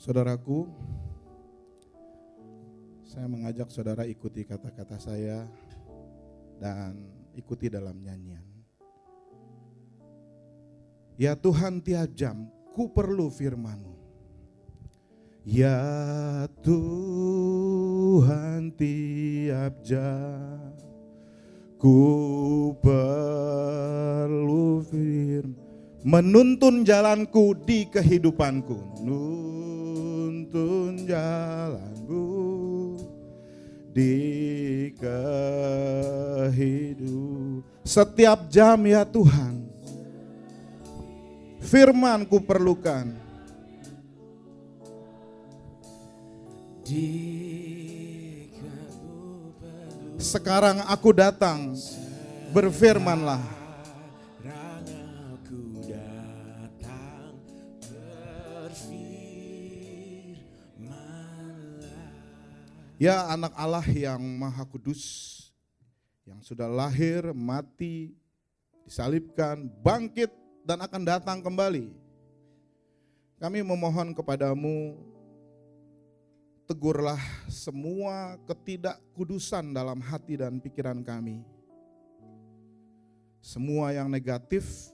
Saudaraku, saya mengajak saudara ikuti kata-kata saya dan ikuti dalam nyanyian. Ya Tuhan, tiap jam ku perlu firman-Mu. Ya Tuhan, tiap jam ku perlu firman, menuntun jalanku di kehidupanku, nuntun jalanku di kehidupan. Setiap jam ya Tuhan, firman ku perlukan. Sekarang aku datang, berfirmanlah. Ya anak Allah yang maha kudus, yang sudah lahir, mati, disalibkan, bangkit, dan akan datang kembali. Kami memohon kepadamu, tegurlah semua ketidakkudusan dalam hati dan pikiran kami. Semua yang negatif,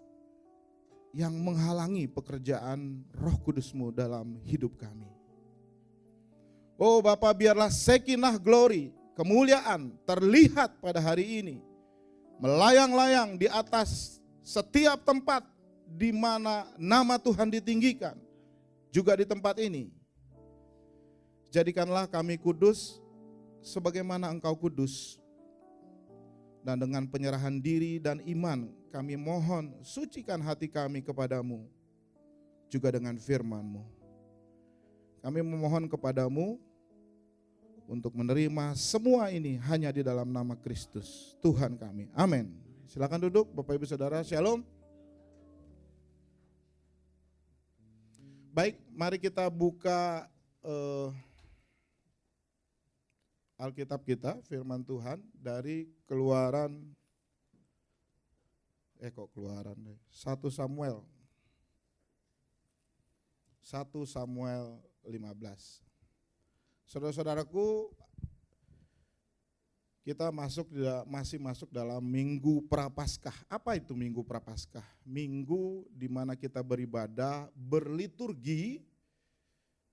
yang menghalangi pekerjaan Roh Kudus-Mu dalam hidup kami. Oh Bapa, biarlah Shekinah glory, kemuliaan terlihat pada hari ini. Melayang-layang di atas setiap tempat di mana nama Tuhan ditinggikan. Juga di tempat ini. Jadikanlah kami kudus sebagaimana Engkau kudus. Dan dengan penyerahan diri dan iman kami mohon sucikan hati kami kepadamu. Juga dengan firman-Mu. Kami memohon kepadamu untuk menerima semua ini hanya di dalam nama Kristus Tuhan kami. Amin. Silakan duduk Bapak Ibu Saudara. Shalom. Baik, mari kita buka Alkitab kita, firman Tuhan dari Keluaran 1 Samuel 15. Saudara-saudaraku, kita masih masuk dalam Minggu Prapaskah. Apa itu Minggu Prapaskah? Minggu di mana kita beribadah, berliturgi,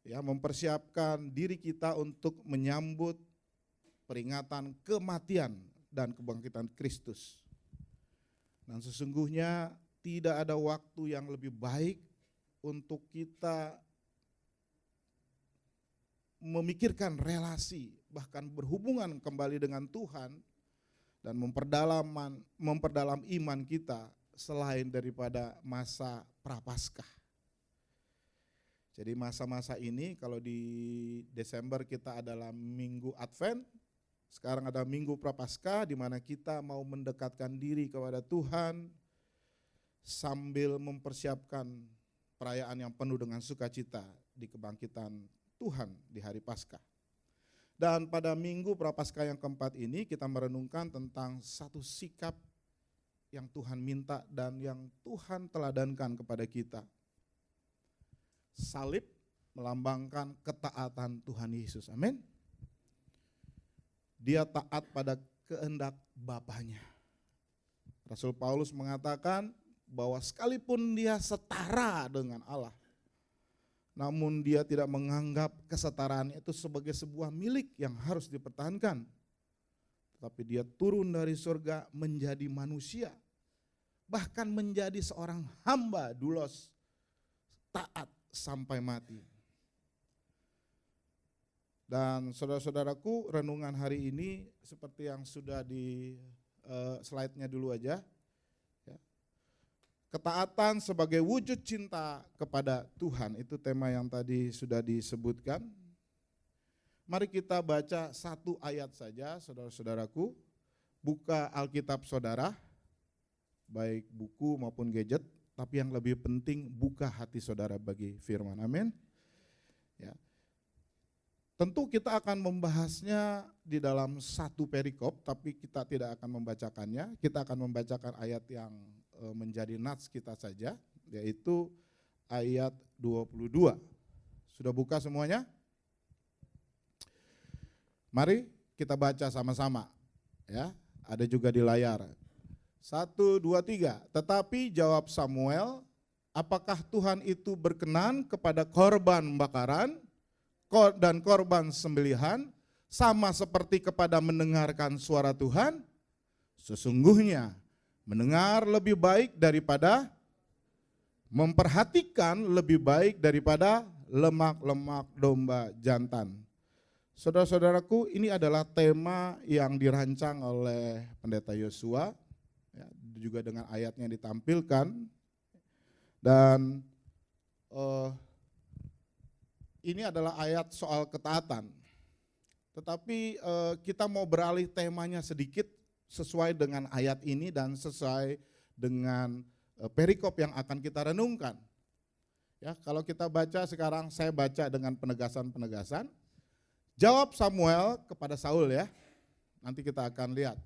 ya, mempersiapkan diri kita untuk menyambut peringatan kematian dan kebangkitan Kristus. Dan sesungguhnya tidak ada waktu yang lebih baik untuk kita memikirkan relasi, bahkan berhubungan kembali dengan Tuhan dan memperdalam iman kita selain daripada masa Prapaskah. Jadi masa-masa ini kalau di Desember kita adalah Minggu Advent, sekarang ada Minggu Prapaskah di mana kita mau mendekatkan diri kepada Tuhan sambil mempersiapkan perayaan yang penuh dengan sukacita di kebangkitan Tuhan di hari Paskah. Dan pada Minggu Prapaskah yang keempat ini kita merenungkan tentang satu sikap yang Tuhan minta dan yang Tuhan teladankan kepada kita. Salib melambangkan ketaatan Tuhan Yesus. Amin. Dia taat pada kehendak Bapanya. Rasul Paulus mengatakan bahwa sekalipun dia setara dengan Allah, namun dia tidak menganggap kesetaraan itu sebagai sebuah milik yang harus dipertahankan. Tetapi dia turun dari surga menjadi manusia, bahkan menjadi seorang hamba doulos, taat sampai mati. Dan saudara-saudaraku, renungan hari ini seperti yang sudah di slide-nya dulu aja. Ya. Ketaatan sebagai wujud cinta kepada Tuhan, itu tema yang tadi sudah disebutkan. Mari kita baca satu ayat saja, saudara-saudaraku. Buka Alkitab saudara, baik buku maupun gadget, tapi yang lebih penting buka hati saudara bagi firman. Amin. Ya. Tentu kita akan membahasnya di dalam satu perikop, tapi kita tidak akan membacakannya. Kita akan membacakan ayat yang menjadi nats kita saja, yaitu ayat 22. Sudah buka semuanya? Mari kita baca sama-sama. Ya, ada juga di layar. 1, 2, 3. Tetapi jawab Samuel, apakah Tuhan itu berkenan kepada korban bakaran dan korban sembelihan sama seperti kepada mendengarkan suara Tuhan? Sesungguhnya mendengar lebih baik daripada memperhatikan lebih baik daripada lemak-lemak domba jantan. Saudara-saudaraku, ini adalah tema yang dirancang oleh Pendeta Yosua, ya, juga dengan ayatnya yang ditampilkan. Dan ini adalah ayat soal ketaatan. Tetapi kita mau beralih temanya sedikit sesuai dengan ayat ini dan sesuai dengan perikop yang akan kita renungkan. Ya, kalau kita baca sekarang, saya baca dengan penegasan-penegasan. Jawab Samuel kepada Saul ya, nanti kita akan lihat.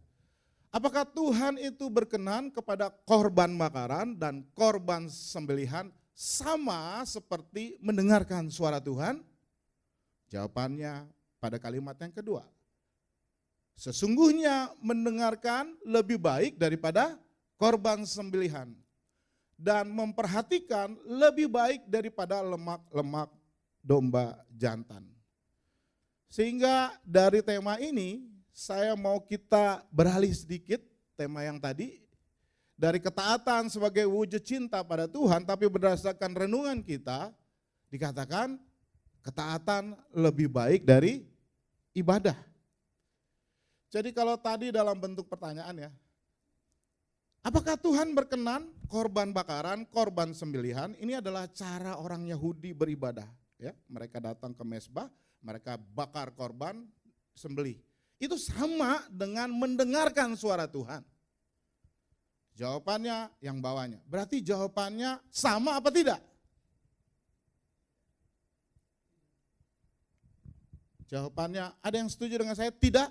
Apakah Tuhan itu berkenan kepada korban bakaran dan korban sembelihan sama seperti mendengarkan suara Tuhan? Jawabannya pada kalimat yang kedua. Sesungguhnya mendengarkan lebih baik daripada korban sembelihan dan memperhatikan lebih baik daripada lemak-lemak domba jantan. Sehingga dari tema ini saya mau kita beralih sedikit tema yang tadi. Dari ketaatan sebagai wujud cinta pada Tuhan, tapi berdasarkan renungan kita dikatakan ketaatan lebih baik dari ibadah. Jadi kalau tadi dalam bentuk pertanyaan ya, apakah Tuhan berkenan korban bakaran, korban sembelihan? Ini adalah cara orang Yahudi beribadah. Ya, mereka datang ke mezbah, mereka bakar korban, sembelih. Itu sama dengan mendengarkan suara Tuhan. Jawabannya yang bawahnya. Berarti jawabannya sama apa tidak? Jawabannya ada yang setuju dengan saya? Tidak.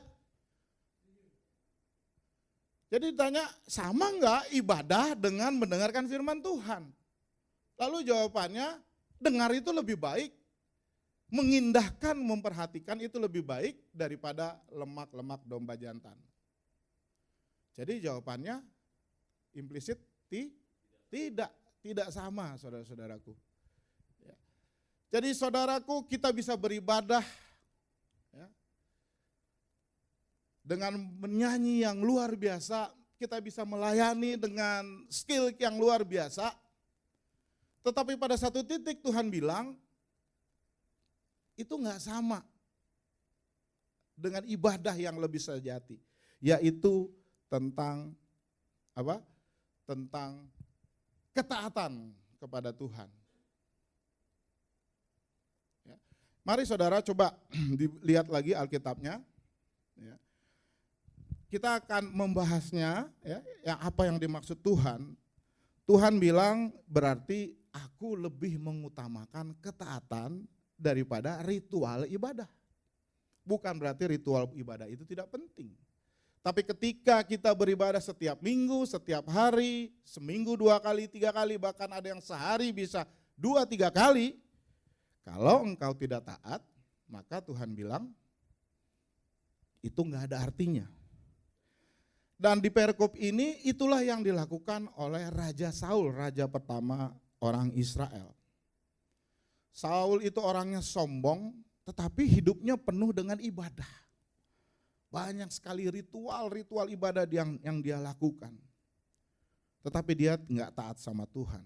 Jadi ditanya sama enggak ibadah dengan mendengarkan firman Tuhan? Lalu jawabannya dengar itu lebih baik. Mengindahkan, memperhatikan itu lebih baik daripada lemak-lemak domba jantan. Jadi jawabannya implisit tidak sama saudara-saudaraku. Ya. Jadi saudaraku, kita bisa beribadah ya, dengan menyanyi yang luar biasa, kita bisa melayani dengan skill yang luar biasa. Tetapi pada satu titik Tuhan bilang, itu enggak sama dengan ibadah yang lebih sejati, yaitu tentang apa? Tentang ketaatan kepada Tuhan. Ya. Mari saudara coba dilihat lagi Alkitabnya. Ya. Kita akan membahasnya, ya, yang apa yang dimaksud Tuhan. Tuhan bilang berarti aku lebih mengutamakan ketaatan daripada ritual ibadah. Bukan berarti ritual ibadah itu tidak penting. Tapi ketika kita beribadah setiap minggu, setiap hari, seminggu 2 kali, 3 kali, bahkan ada yang sehari bisa 2-3 kali. Kalau engkau tidak taat, maka Tuhan bilang itu enggak ada artinya. Dan di perikop ini itulah yang dilakukan oleh Raja Saul, raja pertama orang Israel. Saul itu orangnya sombong, tetapi hidupnya penuh dengan ibadah. Banyak sekali ritual ibadah yang dia lakukan. Tetapi dia enggak taat sama Tuhan.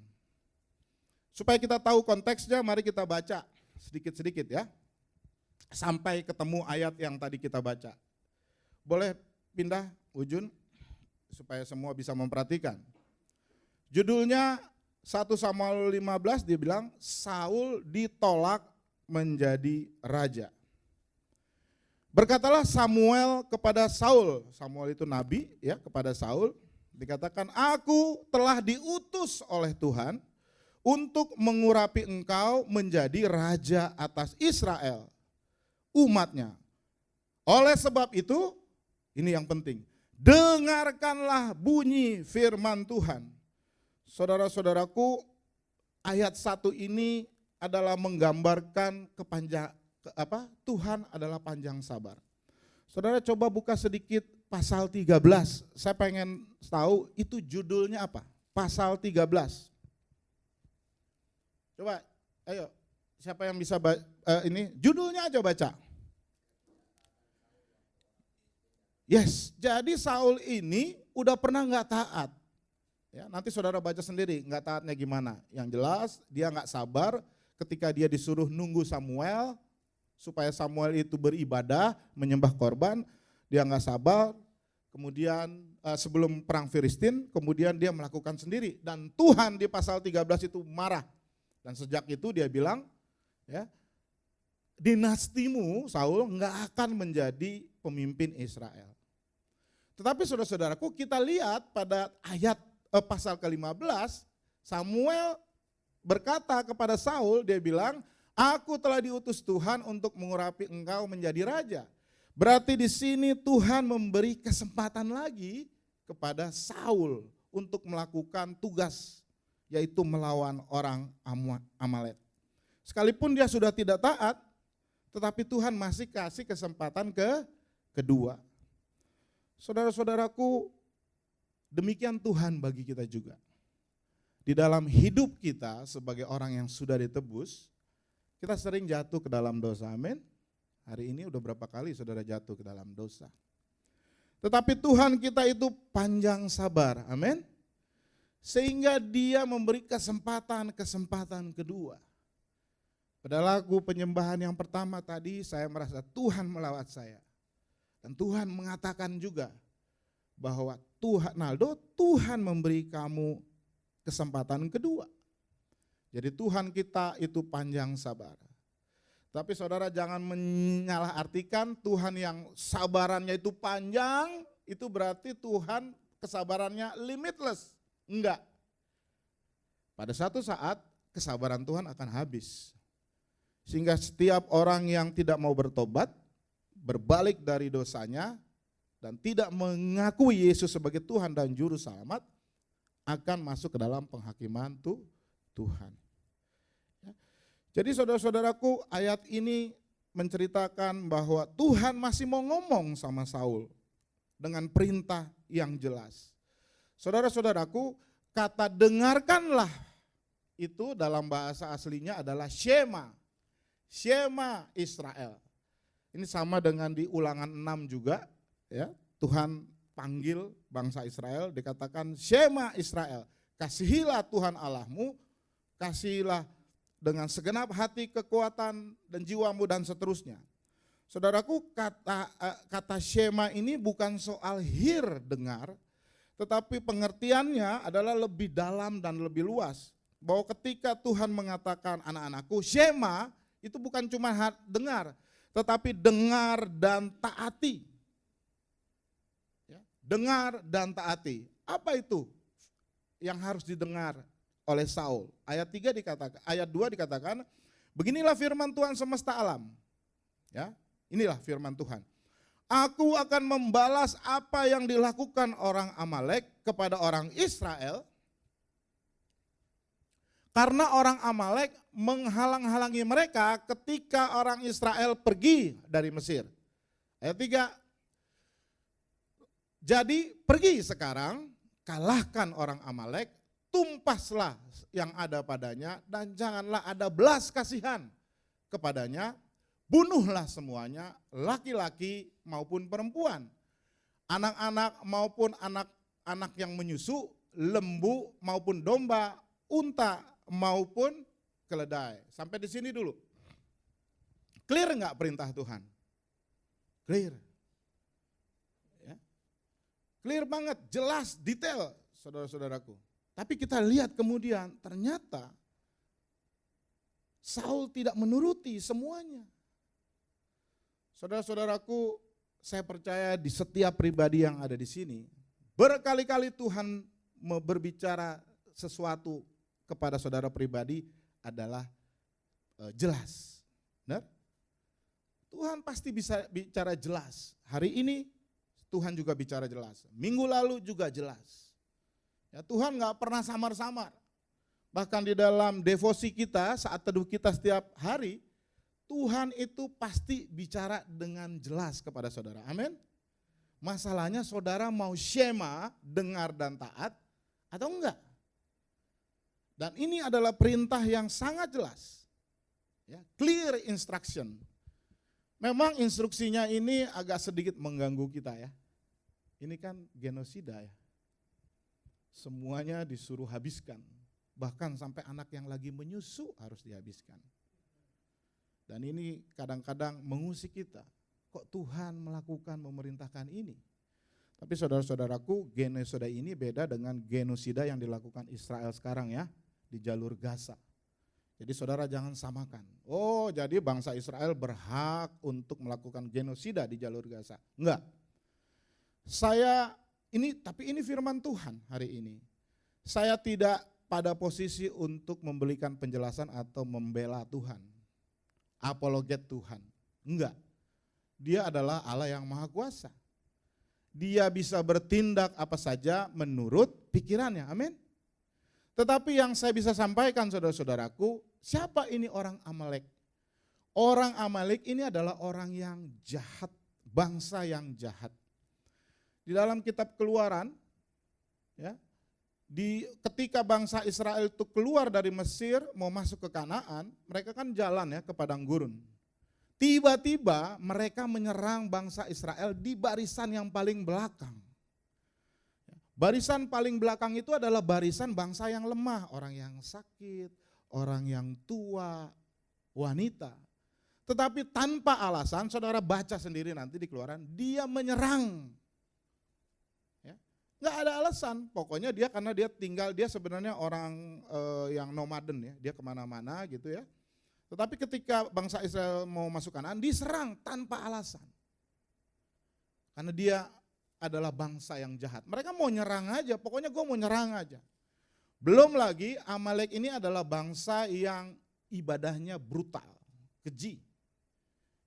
Supaya kita tahu konteksnya, mari kita baca sedikit-sedikit ya. Sampai ketemu ayat yang tadi kita baca. Boleh pindah Ujun, supaya semua bisa memperhatikan. Judulnya 1 Samuel 15 dia bilang Saul ditolak menjadi raja. Berkatalah Samuel kepada Saul, Samuel itu nabi ya, kepada Saul, dikatakan aku telah diutus oleh Tuhan untuk mengurapi engkau menjadi raja atas Israel, umatnya. Oleh sebab itu, ini yang penting, dengarkanlah bunyi firman Tuhan. Saudara-saudaraku, ayat 1 ini adalah menggambarkan Tuhan adalah panjang sabar. Saudara coba buka sedikit pasal 13. Saya pengen tahu itu judulnya apa? Pasal 13. Coba, ayo, siapa yang bisa ini? Judulnya aja baca. Yes, jadi Saul ini udah pernah nggak taat. Ya, nanti saudara baca sendiri nggak taatnya gimana. Yang jelas dia nggak sabar ketika dia disuruh nunggu Samuel supaya Samuel itu beribadah, menyembah korban. Dia nggak sabar. Kemudian sebelum perang Filistin, kemudian dia melakukan sendiri. Dan Tuhan di pasal 13 itu marah. Dan sejak itu dia bilang, ya, dinastimu Saul nggak akan menjadi pemimpin Israel. Tetapi saudara-saudaraku, kita lihat pada ayat pasal ke-15, Samuel berkata kepada Saul, dia bilang, aku telah diutus Tuhan untuk mengurapi engkau menjadi raja. Berarti di sini Tuhan memberi kesempatan lagi kepada Saul untuk melakukan tugas, yaitu melawan orang Amalek. Sekalipun dia sudah tidak taat, tetapi Tuhan masih kasih kesempatan kedua. Saudara-saudaraku, demikian Tuhan bagi kita juga. Di dalam hidup kita sebagai orang yang sudah ditebus, kita sering jatuh ke dalam dosa, amin. Hari ini udah berapa kali saudara jatuh ke dalam dosa. Tetapi Tuhan kita itu panjang sabar, amin. Sehingga dia memberi kesempatan kedua. Pada lagu penyembahan yang pertama tadi saya merasa Tuhan melawat saya. Dan Tuhan mengatakan juga bahwa Tuhan memberi kamu kesempatan kedua. Jadi Tuhan kita itu panjang sabar. Tapi saudara jangan menyalahartikan Tuhan yang sabarannya itu panjang, itu berarti Tuhan kesabarannya limitless. Enggak. Pada satu saat kesabaran Tuhan akan habis. Sehingga setiap orang yang tidak mau bertobat, berbalik dari dosanya, dan tidak mengakui Yesus sebagai Tuhan dan Juru Selamat, akan masuk ke dalam penghakiman Tuhan. Jadi saudara-saudaraku, ayat ini menceritakan bahwa Tuhan masih mau ngomong sama Saul dengan perintah yang jelas. Saudara-saudaraku, kata dengarkanlah itu dalam bahasa aslinya adalah Shema. Shema Israel. Ini sama dengan di Ulangan 6 juga, ya. Tuhan panggil bangsa Israel, dikatakan Shema Israel. Kasihilah Tuhan Allahmu, kasihilah dengan segenap hati, kekuatan dan jiwamu dan seterusnya. Saudaraku, kata Shema ini bukan soal hear, dengar, tetapi pengertiannya adalah lebih dalam dan lebih luas. Bahwa ketika Tuhan mengatakan anak-anakku Shema, itu bukan cuma dengar, tetapi dengar dan taati. Ya, dengar dan taati. Apa itu yang harus didengar oleh Saul? Ayat 2 dikatakan, beginilah firman Tuhan semesta alam. Ya, inilah firman Tuhan. Aku akan membalas apa yang dilakukan orang Amalek kepada orang Israel, karena orang Amalek menghalang-halangi mereka ketika orang Israel pergi dari Mesir. Ayat 3, jadi pergi sekarang, kalahkan orang Amalek, tumpaslah yang ada padanya, dan janganlah ada belas kasihan kepadanya, bunuhlah semuanya, laki-laki maupun perempuan, anak-anak maupun anak-anak yang menyusu, lembu maupun domba, unta maupun keledai. Sampai di sini dulu. Clear enggak perintah Tuhan? Clear. Ya. Clear banget, jelas, detail, saudara-saudaraku. Tapi kita lihat kemudian ternyata Saul tidak menuruti semuanya. Saudara-saudaraku, saya percaya di setiap pribadi yang ada di sini, berkali-kali Tuhan berbicara sesuatu kepada saudara pribadi adalah jelas. Benar? Tuhan pasti bisa bicara jelas. Hari ini Tuhan juga bicara jelas. Minggu lalu juga jelas. Ya, Tuhan gak pernah samar-samar. bahkan di dalam devosi kita, saat teduh kita setiap hari, Tuhan itu pasti bicara dengan jelas kepada saudara. Amin. Masalahnya saudara mau shema, dengar dan taat atau enggak. Dan ini adalah perintah yang sangat jelas. Ya, clear instruction. Memang instruksinya ini agak sedikit mengganggu kita ya. Ini kan genosida ya. Semuanya disuruh habiskan. Bahkan sampai anak yang lagi menyusu harus dihabiskan. Dan ini kadang-kadang mengusik kita. Kok Tuhan melakukan, memerintahkan ini? Tapi saudara-saudaraku, genosida ini beda dengan genosida yang dilakukan Israel sekarang ya, di jalur Gaza. Jadi saudara jangan samakan. Oh, jadi bangsa Israel berhak untuk melakukan genosida di jalur Gaza. Enggak. Tapi ini firman Tuhan hari ini. Saya tidak pada posisi untuk memberikan penjelasan atau membela Tuhan. Apologet Tuhan. Enggak. Dia adalah Allah yang maha kuasa. Dia bisa bertindak apa saja menurut pikirannya. Amin. Tetapi yang saya bisa sampaikan saudara-saudaraku, siapa ini orang Amalek? Orang Amalek ini adalah orang yang jahat, bangsa yang jahat. Di dalam kitab Keluaran, ya, ketika bangsa Israel itu keluar dari Mesir mau masuk ke Kanaan, mereka kan jalan ya ke padang gurun. Tiba-tiba mereka menyerang bangsa Israel di barisan yang paling belakang. Barisan paling belakang itu adalah barisan bangsa yang lemah, orang yang sakit, orang yang tua, wanita. Tetapi tanpa alasan, saudara baca sendiri nanti di Keluaran, dia menyerang. Nggak ada alasan, pokoknya karena dia tinggal, dia sebenarnya orang yang nomaden ya, dia kemana-mana gitu ya. Tetapi ketika bangsa Israel mau masuk Kanaan, diserang tanpa alasan. Karena dia adalah bangsa yang jahat. Mereka mau nyerang aja, pokoknya gue mau nyerang aja. Belum lagi Amalek ini adalah bangsa yang ibadahnya brutal, keji.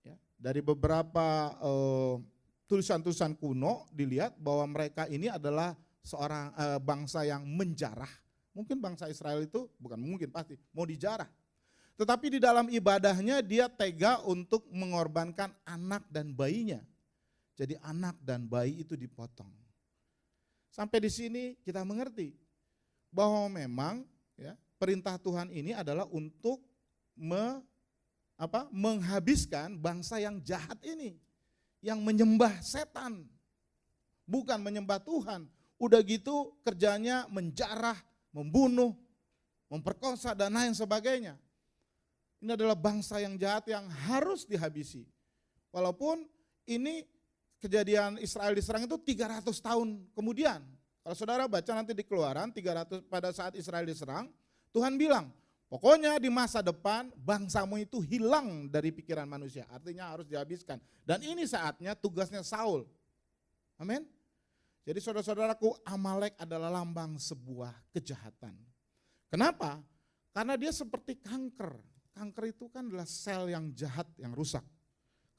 Ya, dari beberapa tulisan-tulisan kuno dilihat bahwa mereka ini adalah seorang bangsa yang menjarah. Mungkin bangsa Israel itu, bukan mungkin pasti, mau dijarah. Tetapi di dalam ibadahnya dia tega untuk mengorbankan anak dan bayinya. Jadi anak dan bayi itu dipotong. Sampai di sini kita mengerti bahwa memang ya, perintah Tuhan ini adalah untuk menghabiskan bangsa yang jahat ini. Yang menyembah setan, bukan menyembah Tuhan. Udah gitu kerjanya menjarah, membunuh, memperkosa dan lain sebagainya. Ini adalah bangsa yang jahat yang harus dihabisi. Walaupun ini kejadian Israel diserang itu 300 tahun kemudian. Kalau saudara baca nanti di Keluaran 300 pada saat Israel diserang, Tuhan bilang, pokoknya di masa depan bangsamu itu hilang dari pikiran manusia. Artinya harus dihabiskan. Dan ini saatnya tugasnya Saul. Amin. Jadi saudara-saudaraku, Amalek adalah lambang sebuah kejahatan. Kenapa? Karena dia seperti kanker. Kanker itu kan adalah sel yang jahat, yang rusak.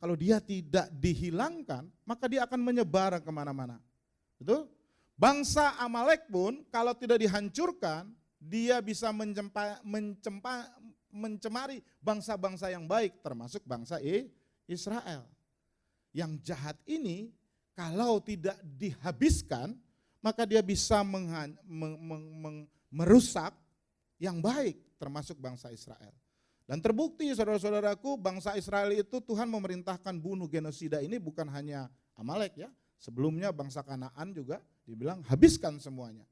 Kalau dia tidak dihilangkan, maka dia akan menyebar kemana-mana. Betul? Bangsa Amalek pun kalau tidak dihancurkan, dia bisa mencemari bangsa-bangsa yang baik, termasuk bangsa Israel. Yang jahat ini kalau tidak dihabiskan, maka dia bisa merusak yang baik, termasuk bangsa Israel. Dan terbukti saudara-saudaraku, bangsa Israel itu Tuhan memerintahkan bunuh genosida ini bukan hanya Amalek ya. Sebelumnya bangsa Kanaan juga dibilang habiskan semuanya.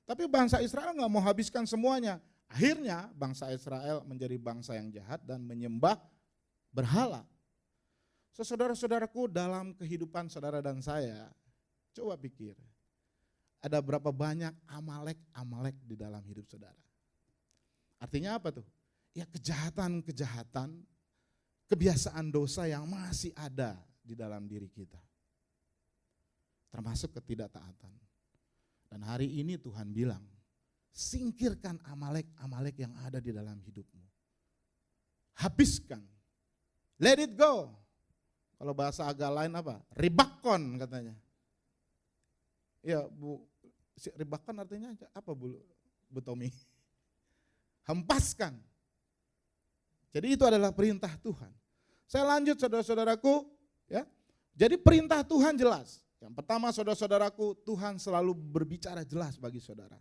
Tapi bangsa Israel nggak mau habiskan semuanya. Akhirnya bangsa Israel menjadi bangsa yang jahat dan menyembah berhala. So, saudara-saudaraku, dalam kehidupan saudara dan saya, coba pikir, ada berapa banyak Amalek di dalam hidup saudara. Artinya apa tuh? Ya kejahatan-kejahatan, kebiasaan dosa yang masih ada di dalam diri kita. Termasuk ketidaktaatan. Dan hari ini Tuhan bilang, singkirkan Amalek yang ada di dalam hidupmu. Habiskan. Let it go. Kalau bahasa agak lain apa? Ribakon katanya. Ya Bu, ribakon artinya apa Bu Tommy? hempaskan. Jadi itu adalah perintah Tuhan. Saya lanjut saudara-saudaraku, ya. Jadi perintah Tuhan jelas. Yang pertama saudara-saudaraku, Tuhan selalu berbicara jelas bagi saudara.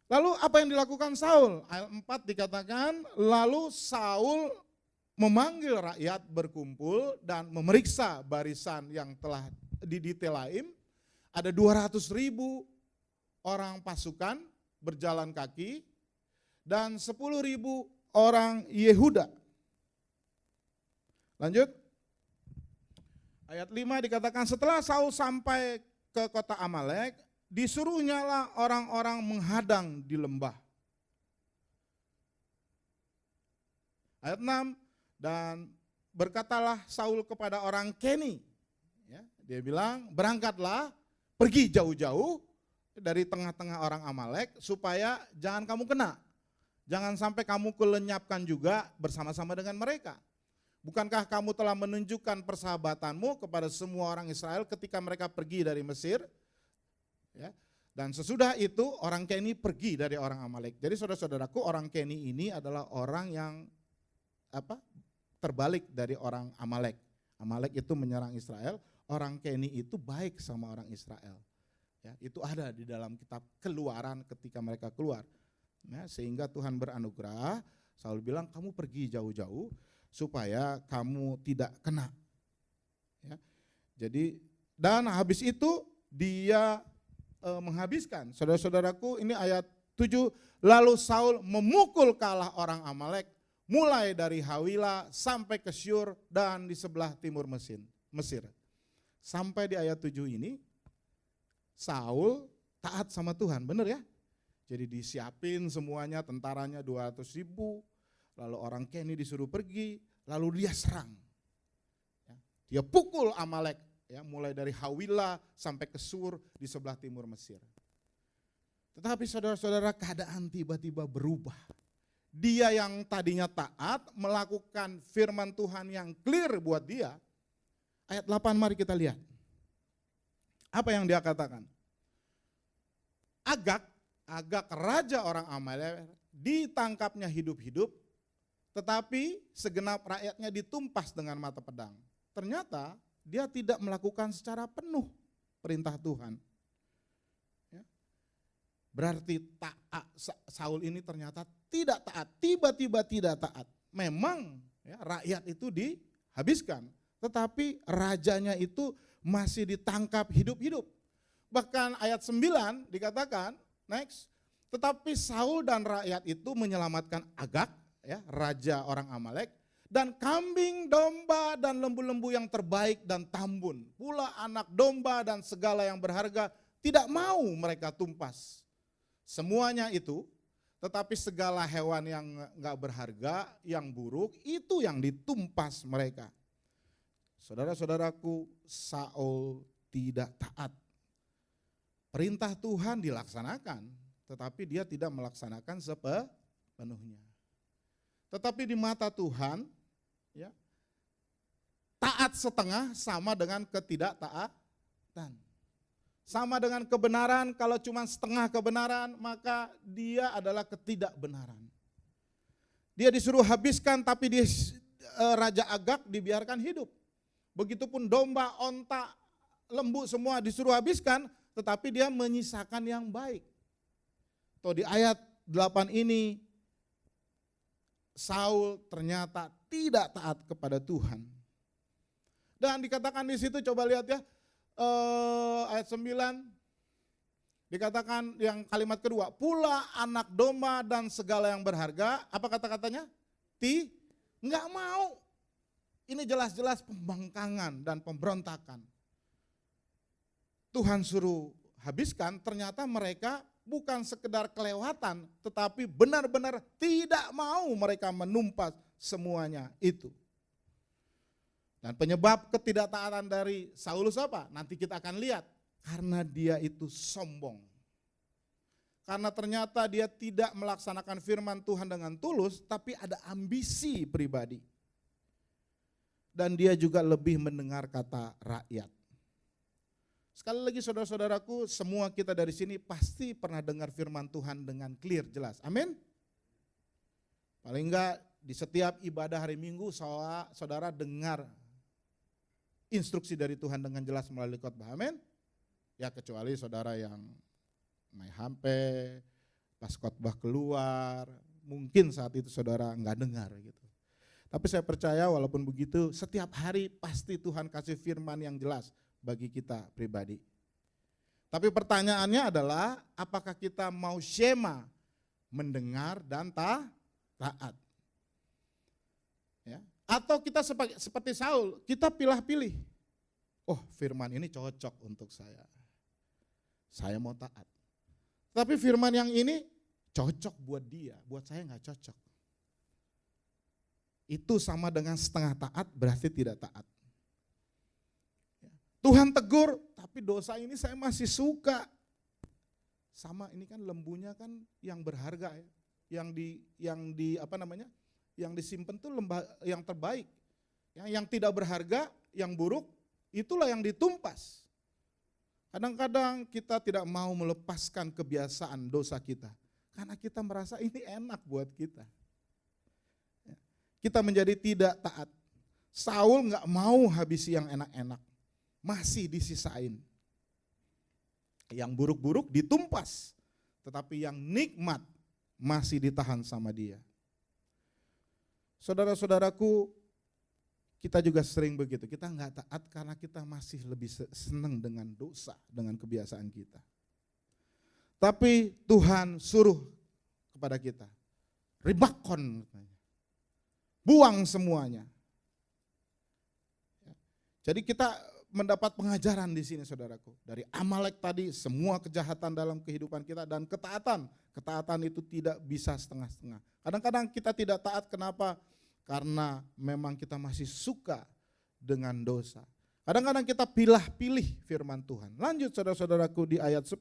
Lalu apa yang dilakukan Saul? Ayat 4 dikatakan, lalu Saul memanggil rakyat berkumpul dan memeriksa barisan yang telah di Telaim. Ada 200.000 orang pasukan berjalan kaki dan 10.000 orang Yehuda. Lanjut. Ayat 5 dikatakan setelah Saul sampai ke kota Amalek, disuruhnyalah orang-orang menghadang di lembah. Ayat 6, dan berkatalah Saul kepada orang Keni, ya, dia bilang berangkatlah, pergi jauh-jauh dari tengah-tengah orang Amalek supaya jangan kamu kena. Jangan sampai kamu kulenyapkan juga bersama-sama dengan mereka. Bukankah kamu telah menunjukkan persahabatanmu kepada semua orang Israel ketika mereka pergi dari Mesir? Ya. Dan sesudah itu orang Keni pergi dari orang Amalek. Jadi saudara-saudaraku, orang Keni ini adalah orang yang terbalik dari orang Amalek. Amalek itu menyerang Israel, orang Keni itu baik sama orang Israel. Ya, itu ada di dalam kitab Keluaran ketika mereka keluar. Ya, sehingga Tuhan beranugerah, Saul bilang kamu pergi jauh-jauh supaya kamu tidak kena. Ya, jadi dan habis itu dia menghabiskan. Saudara-saudaraku, ini ayat 7, lalu Saul memukul kalah orang Amalek mulai dari Hawila sampai ke Syur dan di sebelah timur Mesir. Sampai di ayat 7 ini Saul taat sama Tuhan, benar ya? Jadi disiapin semuanya, tentaranya 200.000, lalu orang Keni disuruh pergi, lalu dia serang. Dia pukul Amalek, ya, mulai dari Hawila sampai ke Sur di sebelah timur Mesir. Tetapi saudara-saudara, keadaan tiba-tiba berubah. Dia yang tadinya taat melakukan firman Tuhan yang clear buat dia. Ayat 8 mari kita lihat. Apa yang dia katakan? Agak raja orang Amalek ditangkapnya hidup-hidup, tetapi segenap rakyatnya ditumpas dengan mata pedang. Ternyata dia tidak melakukan secara penuh perintah Tuhan. Ya. Berarti Saul ini ternyata tidak taat, tiba-tiba tidak taat. Memang ya, rakyat itu dihabiskan, tetapi rajanya itu masih ditangkap hidup-hidup. Bahkan ayat 9 dikatakan, next, tetapi Saul dan rakyat itu menyelamatkan Agag, ya, raja orang Amalek, dan kambing, domba, dan lembu-lembu yang terbaik dan tambun. Pula anak domba dan segala yang berharga tidak mau mereka tumpas. Semuanya itu, tetapi segala hewan yang enggak berharga, yang buruk, itu yang ditumpas mereka. Saudara-saudaraku, Saul tidak taat. Perintah Tuhan dilaksanakan, tetapi dia tidak melaksanakan sepenuhnya. Tetapi di mata Tuhan, ya, taat setengah sama dengan ketidaktaatan. Sama dengan kebenaran, kalau cuma setengah kebenaran, maka dia adalah ketidakbenaran. Dia disuruh habiskan, tapi Raja Agag dibiarkan hidup. Begitupun domba, onta, lembu semua disuruh habiskan, tetapi dia menyisakan yang baik. Di ayat 8 ini, Saul ternyata tidak taat kepada Tuhan. Dan dikatakan di situ, coba lihat ya, ayat 9, dikatakan yang kalimat kedua, pula anak domba dan segala yang berharga, apa kata-katanya? Enggak mau. Ini jelas-jelas pembangkangan dan pemberontakan. Tuhan suruh habiskan, ternyata mereka bukan sekedar kelewatan, tetapi benar-benar tidak mau mereka menumpas semuanya itu. Dan penyebab ketidaktaatan dari Saulus apa? Nanti kita akan lihat. Karena dia itu sombong. Karena ternyata dia tidak melaksanakan firman Tuhan dengan tulus, tapi ada ambisi pribadi. Dan dia juga lebih mendengar kata rakyat. Sekali lagi saudara-saudaraku, semua kita dari sini pasti pernah dengar firman Tuhan dengan clear, jelas. Amin. Paling enggak di setiap ibadah hari Minggu saudara dengar instruksi dari Tuhan dengan jelas melalui khotbah. Amin. Ya kecuali saudara yang main HP, pas khotbah keluar, mungkin saat itu saudara enggak dengar gitu. Tapi saya percaya walaupun begitu setiap hari pasti Tuhan kasih firman yang jelas bagi kita pribadi. Tapi pertanyaannya adalah apakah kita mau shema mendengar dan taat? Ya. Atau kita seperti Saul, kita pilih-pilih. Oh, firman ini cocok untuk saya. Saya mau taat. Tapi firman yang ini cocok buat dia, buat saya nggak cocok. Itu sama dengan setengah taat berarti tidak taat. Tuhan tegur, tapi dosa ini saya masih suka. Sama ini kan lembunya kan yang berharga ya. Yang disimpan tuh yang terbaik. Yang tidak berharga, yang buruk, itulah yang ditumpas. Kadang-kadang kita tidak mau melepaskan kebiasaan dosa kita. Karena kita merasa ini enak buat kita. Kita menjadi tidak taat. Saul gak mau habisi yang enak-enak. Masih disisain. Yang buruk-buruk ditumpas. Tetapi yang nikmat masih ditahan sama dia. Saudara-saudaraku, kita juga sering begitu. Kita enggak taat karena kita masih lebih senang dengan dosa, dengan kebiasaan kita. Tapi Tuhan suruh kepada kita, ribakon, buang semuanya. Jadi kita mendapat pengajaran di sini saudaraku. Dari Amalek tadi semua kejahatan dalam kehidupan kita dan ketaatan. Ketaatan itu tidak bisa setengah-setengah. Kadang-kadang kita tidak taat kenapa? Karena memang kita masih suka dengan dosa. Kadang-kadang kita pilih firman Tuhan. Lanjut saudara-saudaraku di ayat 10.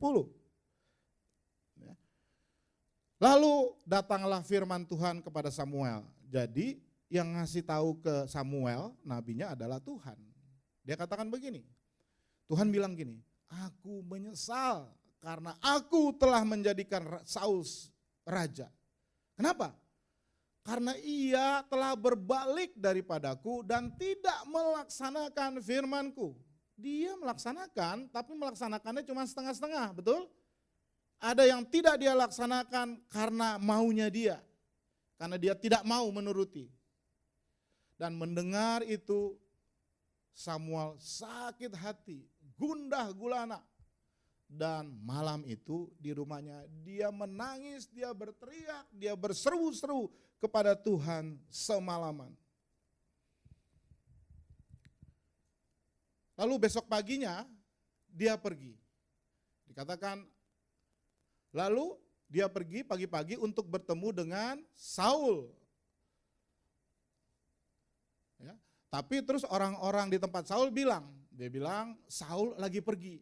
Lalu datanglah firman Tuhan kepada Samuel. Jadi yang ngasih tahu ke Samuel, nabinya adalah Tuhan. Dia katakan begini, Tuhan bilang gini, aku menyesal karena aku telah menjadikan Saul raja. Kenapa? Karena ia telah berbalik daripadaku dan tidak melaksanakan firmanku. Dia melaksanakan, tapi melaksanakannya cuma setengah-setengah, betul? Ada yang tidak dia laksanakan karena maunya dia. Karena dia tidak mau menuruti. Dan mendengar itu, Samuel sakit hati, gundah gulana. Dan malam itu di rumahnya dia menangis, dia berteriak, dia berseru-seru kepada Tuhan semalaman. Lalu besok paginya dia pergi. Dikatakan lalu dia pergi pagi-pagi untuk bertemu dengan Saul. Ya. Tapi terus orang-orang di tempat Saul dia bilang Saul lagi pergi.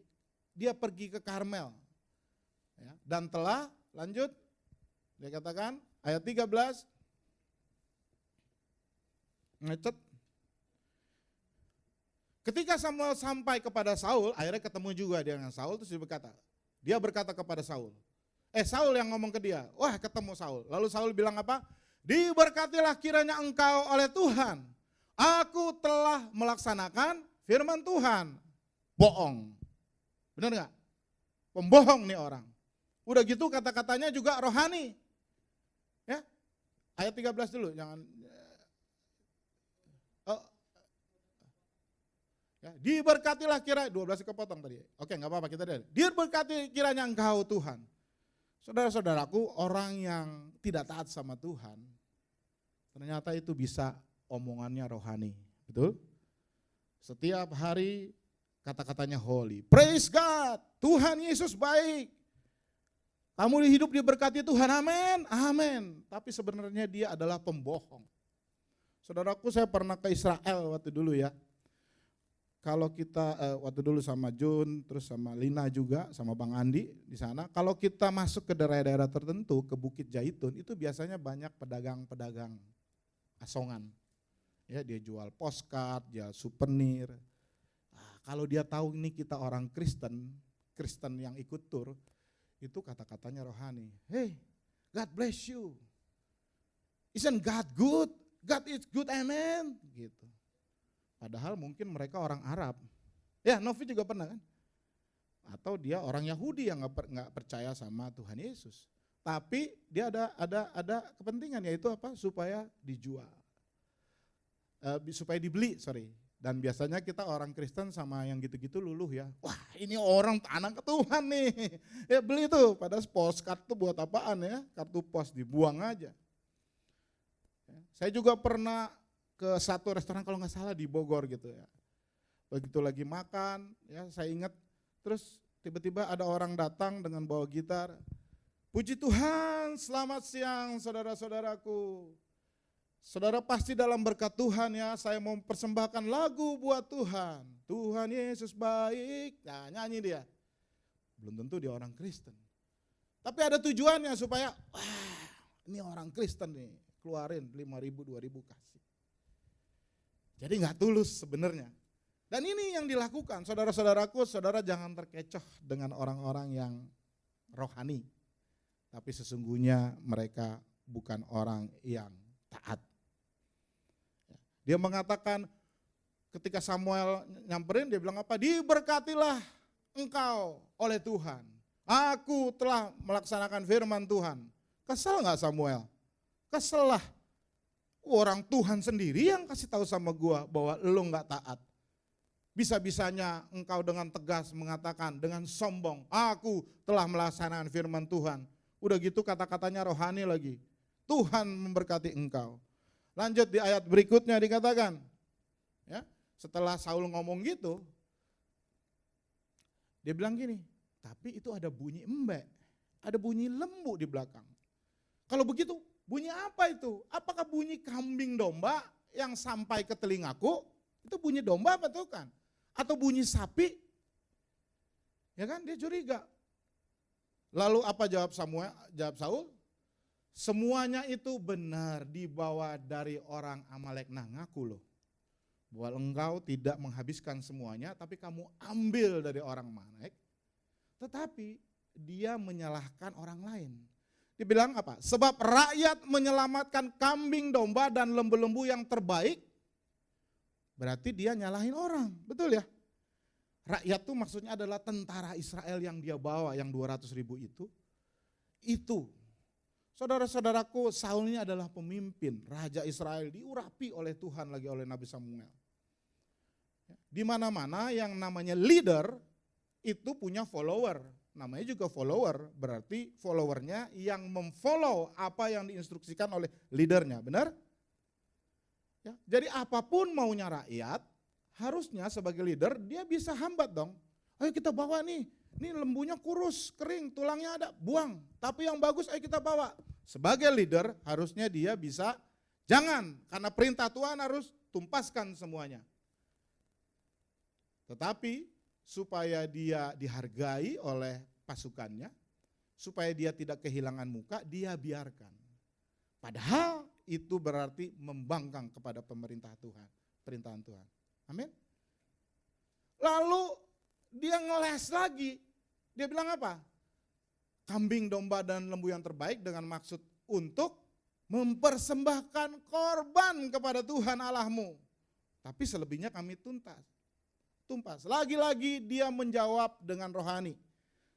Dia pergi ke Karmel. Ya, dan telah, lanjut, dia katakan ayat 13, ngecet. Ketika Samuel sampai kepada Saul, akhirnya ketemu juga dia dengan Saul, terus dia berkata kepada Saul, Saul yang ngomong ke dia, wah ketemu Saul. Lalu Saul bilang apa? Diberkatilah kiranya engkau oleh Tuhan. Aku telah melaksanakan firman Tuhan. Bohong. Benar enggak? Pembohong nih orang. Udah gitu kata-katanya juga rohani. Ya. Ayat 13 dulu, jangan ya, diberkatilah kiranya 12 kepotong tadi. Oke, enggak apa-apa kita lihat. Diberkati kiranya engkau Tuhan. Saudara-saudaraku, orang yang tidak taat sama Tuhan, ternyata itu bisa omongannya rohani. Betul? Setiap hari kata-katanya holy. Praise God, Tuhan Yesus baik. Kamu hidup diberkati Tuhan, amin, amin. Tapi sebenarnya dia adalah pembohong. Saudaraku, saya pernah ke Israel waktu dulu ya. Kalau kita waktu dulu sama Jun, terus sama Lina juga, sama Bang Andi di sana. Kalau kita masuk ke daerah-daerah tertentu, ke Bukit Jaitun, itu biasanya banyak pedagang-pedagang asongan. Ya, dia jual postcard, jual souvenir. Kalau dia tahu ini kita orang Kristen yang ikut tur, itu kata-katanya rohani. Hey, God bless you. Isn't God good? God is good, amen. Gitu. Padahal mungkin mereka orang Arab. Ya, Novi juga pernah kan? Atau dia orang Yahudi yang nggak percaya sama Tuhan Yesus. Tapi dia ada kepentingan, yaitu apa? Supaya dijual. Supaya dibeli, sorry. Dan biasanya kita orang Kristen sama yang gitu-gitu luluh ya. Wah, ini orang anak Tuhan nih. Ya beli tuh, padahal postcard tuh buat apaan ya? Kartu pos dibuang aja. Saya juga pernah ke satu restoran kalau nggak salah di Bogor gitu ya. Begitu lagi makan, ya saya ingat, terus tiba-tiba ada orang datang dengan bawa gitar. Puji Tuhan, selamat siang saudara-saudaraku. Saudara pasti dalam berkat Tuhan ya, saya mau persembahkan lagu buat Tuhan. Tuhan Yesus baik, nah nyanyi dia. Belum tentu dia orang Kristen. Tapi ada tujuannya supaya, wah ini orang Kristen nih, keluarin 5.000, 2.000 kasih. Jadi gak tulus sebenarnya. Dan ini yang dilakukan, saudara-saudaraku, saudara jangan terkecoh dengan orang-orang yang rohani. Tapi sesungguhnya mereka bukan orang yang taat. Dia mengatakan ketika Samuel nyamperin, dia bilang apa? Diberkatilah engkau oleh Tuhan. Aku telah melaksanakan firman Tuhan. Kesel gak Samuel? Kesel lah. Orang Tuhan sendiri yang kasih tahu sama gua bahwa lo gak taat. Bisa-bisanya engkau dengan tegas mengatakan dengan sombong, aku telah melaksanakan firman Tuhan. Udah gitu kata-katanya rohani lagi. Tuhan memberkati engkau. Lanjut di ayat berikutnya dikatakan, ya, setelah Saul ngomong gitu, dia bilang gini, tapi itu ada bunyi embek, ada bunyi lembu di belakang. Kalau begitu, bunyi apa itu? Apakah bunyi kambing domba yang sampai ke telingaku? Itu bunyi domba apa tuh kan? Atau bunyi sapi? Ya kan, dia curiga. Lalu apa jawab Saul? Semuanya itu benar dibawa dari orang Amalek. Nah ngaku loh, bahwa engkau tidak menghabiskan semuanya, tapi kamu ambil dari orang Amalek. Tetapi dia menyalahkan orang lain. Dibilang apa? Sebab rakyat menyelamatkan kambing, domba, dan lembu-lembu yang terbaik, berarti dia nyalahin orang, betul ya? Rakyat itu maksudnya adalah tentara Israel yang dia bawa, yang 200.000 itu. Saudara-saudaraku, Saul ini adalah pemimpin, raja Israel, diurapi oleh Tuhan lagi oleh Nabi Samuel. Di mana-mana yang namanya leader itu punya follower, namanya juga follower, berarti followernya yang memfollow apa yang diinstruksikan oleh leadernya, benar? Ya, jadi apapun maunya rakyat, harusnya sebagai leader dia bisa hambat dong. Ayo kita bawa nih. Ini lembunya kurus, kering, tulangnya ada, buang. Tapi yang bagus ayo kita bawa. Sebagai leader harusnya dia bisa, jangan, karena perintah Tuhan harus tumpaskan semuanya. Tetapi supaya dia dihargai oleh pasukannya, supaya dia tidak kehilangan muka, dia biarkan. Padahal itu berarti membangkang kepada pemerintah Tuhan, perintahan Tuhan. Amin. Lalu dia ngeles lagi. Dia bilang apa? Kambing, domba, dan lembu yang terbaik dengan maksud untuk mempersembahkan korban kepada Tuhan Allahmu. Tapi selebihnya kami tumpas. Lagi-lagi dia menjawab dengan rohani.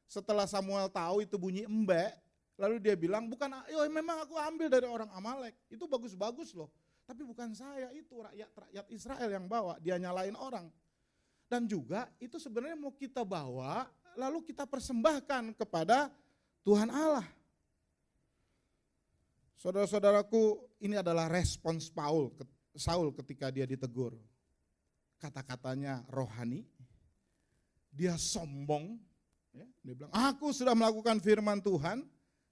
Setelah Samuel tahu itu bunyi embek, lalu dia bilang, bukan, memang aku ambil dari orang Amalek. Itu bagus-bagus loh. Tapi bukan saya, itu rakyat Israel yang bawa, dia nyalain orang. Dan juga itu sebenarnya mau kita bawa, lalu kita persembahkan kepada Tuhan Allah. Saudara-saudaraku, ini adalah respons Saul ketika dia ditegur. Kata-katanya rohani, dia sombong, ya, dia bilang, aku sudah melakukan firman Tuhan,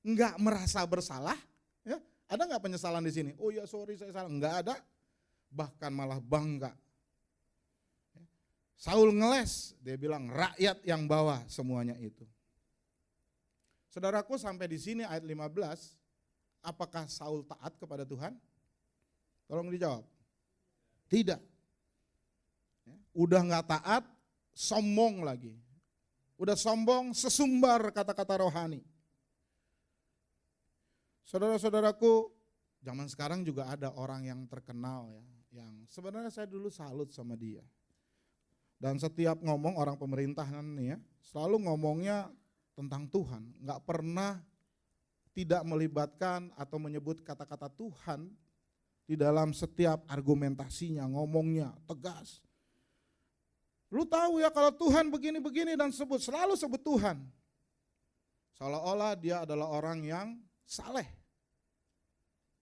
enggak merasa bersalah. Ya, ada enggak penyesalan di sini? Oh ya sorry saya salah, enggak ada. Bahkan malah bangga. Saul ngeles, dia bilang rakyat yang bawa semuanya itu. Saudaraku sampai di sini ayat 15, apakah Saul taat kepada Tuhan? Tolong dijawab. Tidak. Udah nggak taat, sombong lagi. Udah sombong, sesumbar kata-kata rohani. Saudara-saudaraku, Zaman sekarang juga ada orang yang terkenal ya, yang sebenarnya saya dulu salut sama dia. Dan setiap ngomong orang pemerintahan nih ya, selalu ngomongnya tentang Tuhan, nggak pernah tidak melibatkan atau menyebut kata-kata Tuhan di dalam setiap argumentasinya, ngomongnya tegas. Lu tahu ya kalau Tuhan begini-begini dan selalu sebut Tuhan. Seolah-olah dia adalah orang yang saleh.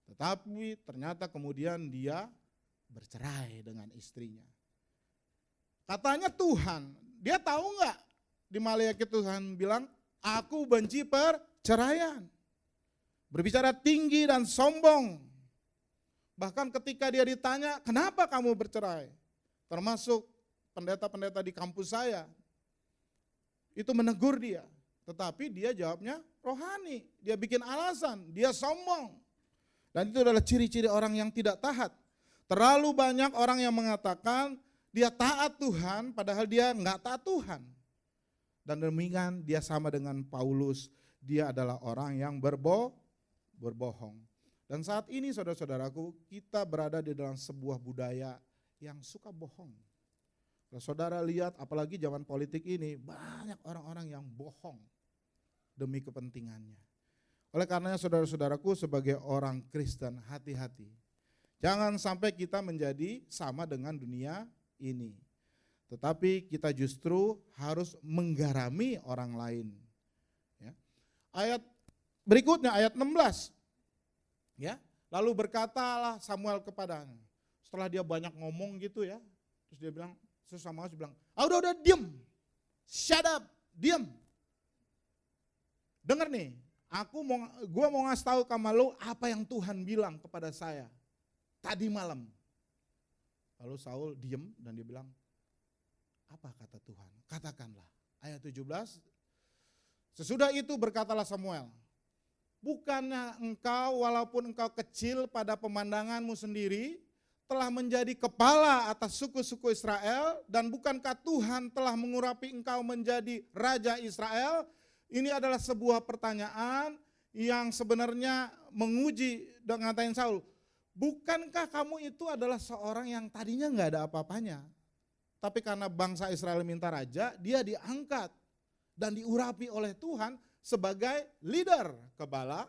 Tetapi ternyata kemudian dia bercerai dengan istrinya. Katanya Tuhan, dia tahu nggak di Maleakhi Tuhan bilang, aku benci perceraian. Berbicara tinggi dan sombong. Bahkan ketika dia ditanya, kenapa kamu bercerai? Termasuk pendeta-pendeta di kampus saya, itu menegur dia. Tetapi dia jawabnya rohani, dia bikin alasan, dia sombong. Dan itu adalah ciri-ciri orang yang tidak taat. Terlalu banyak orang yang mengatakan dia taat Tuhan padahal dia enggak taat Tuhan. Dan demikian dia sama dengan Paulus, dia adalah orang yang berbohong. Dan saat ini saudara-saudaraku, kita berada di dalam sebuah budaya yang suka bohong. Kalau saudara lihat apalagi zaman politik ini, banyak orang-orang yang bohong demi kepentingannya. Oleh karenanya saudara-saudaraku sebagai orang Kristen hati-hati. Jangan sampai kita menjadi sama dengan dunia ini. Tetapi kita justru harus menggarami orang lain. Ya. Ayat berikutnya ayat 16. Ya, lalu berkatalah Samuel kepadanya. Setelah dia banyak ngomong gitu ya, terus dia bilang, Samuel bilang, udah diam, shut up, diam. Dengar nih, gua mau ngasih tahu ke lu apa yang Tuhan bilang kepada saya tadi malam. Lalu Saul diam dan dia bilang, apa kata Tuhan? Katakanlah. Ayat 17, sesudah itu berkatalah Samuel, bukannya engkau walaupun engkau kecil pada pemandanganmu sendiri, telah menjadi kepala atas suku-suku Israel, dan bukankah Tuhan telah mengurapi engkau menjadi raja Israel? Ini adalah sebuah pertanyaan yang sebenarnya menguji dan ngatain Saul. Bukankah kamu itu adalah seorang yang tadinya nggak ada apa-apanya, tapi karena bangsa Israel minta raja, dia diangkat dan diurapi oleh Tuhan sebagai leader, kepala,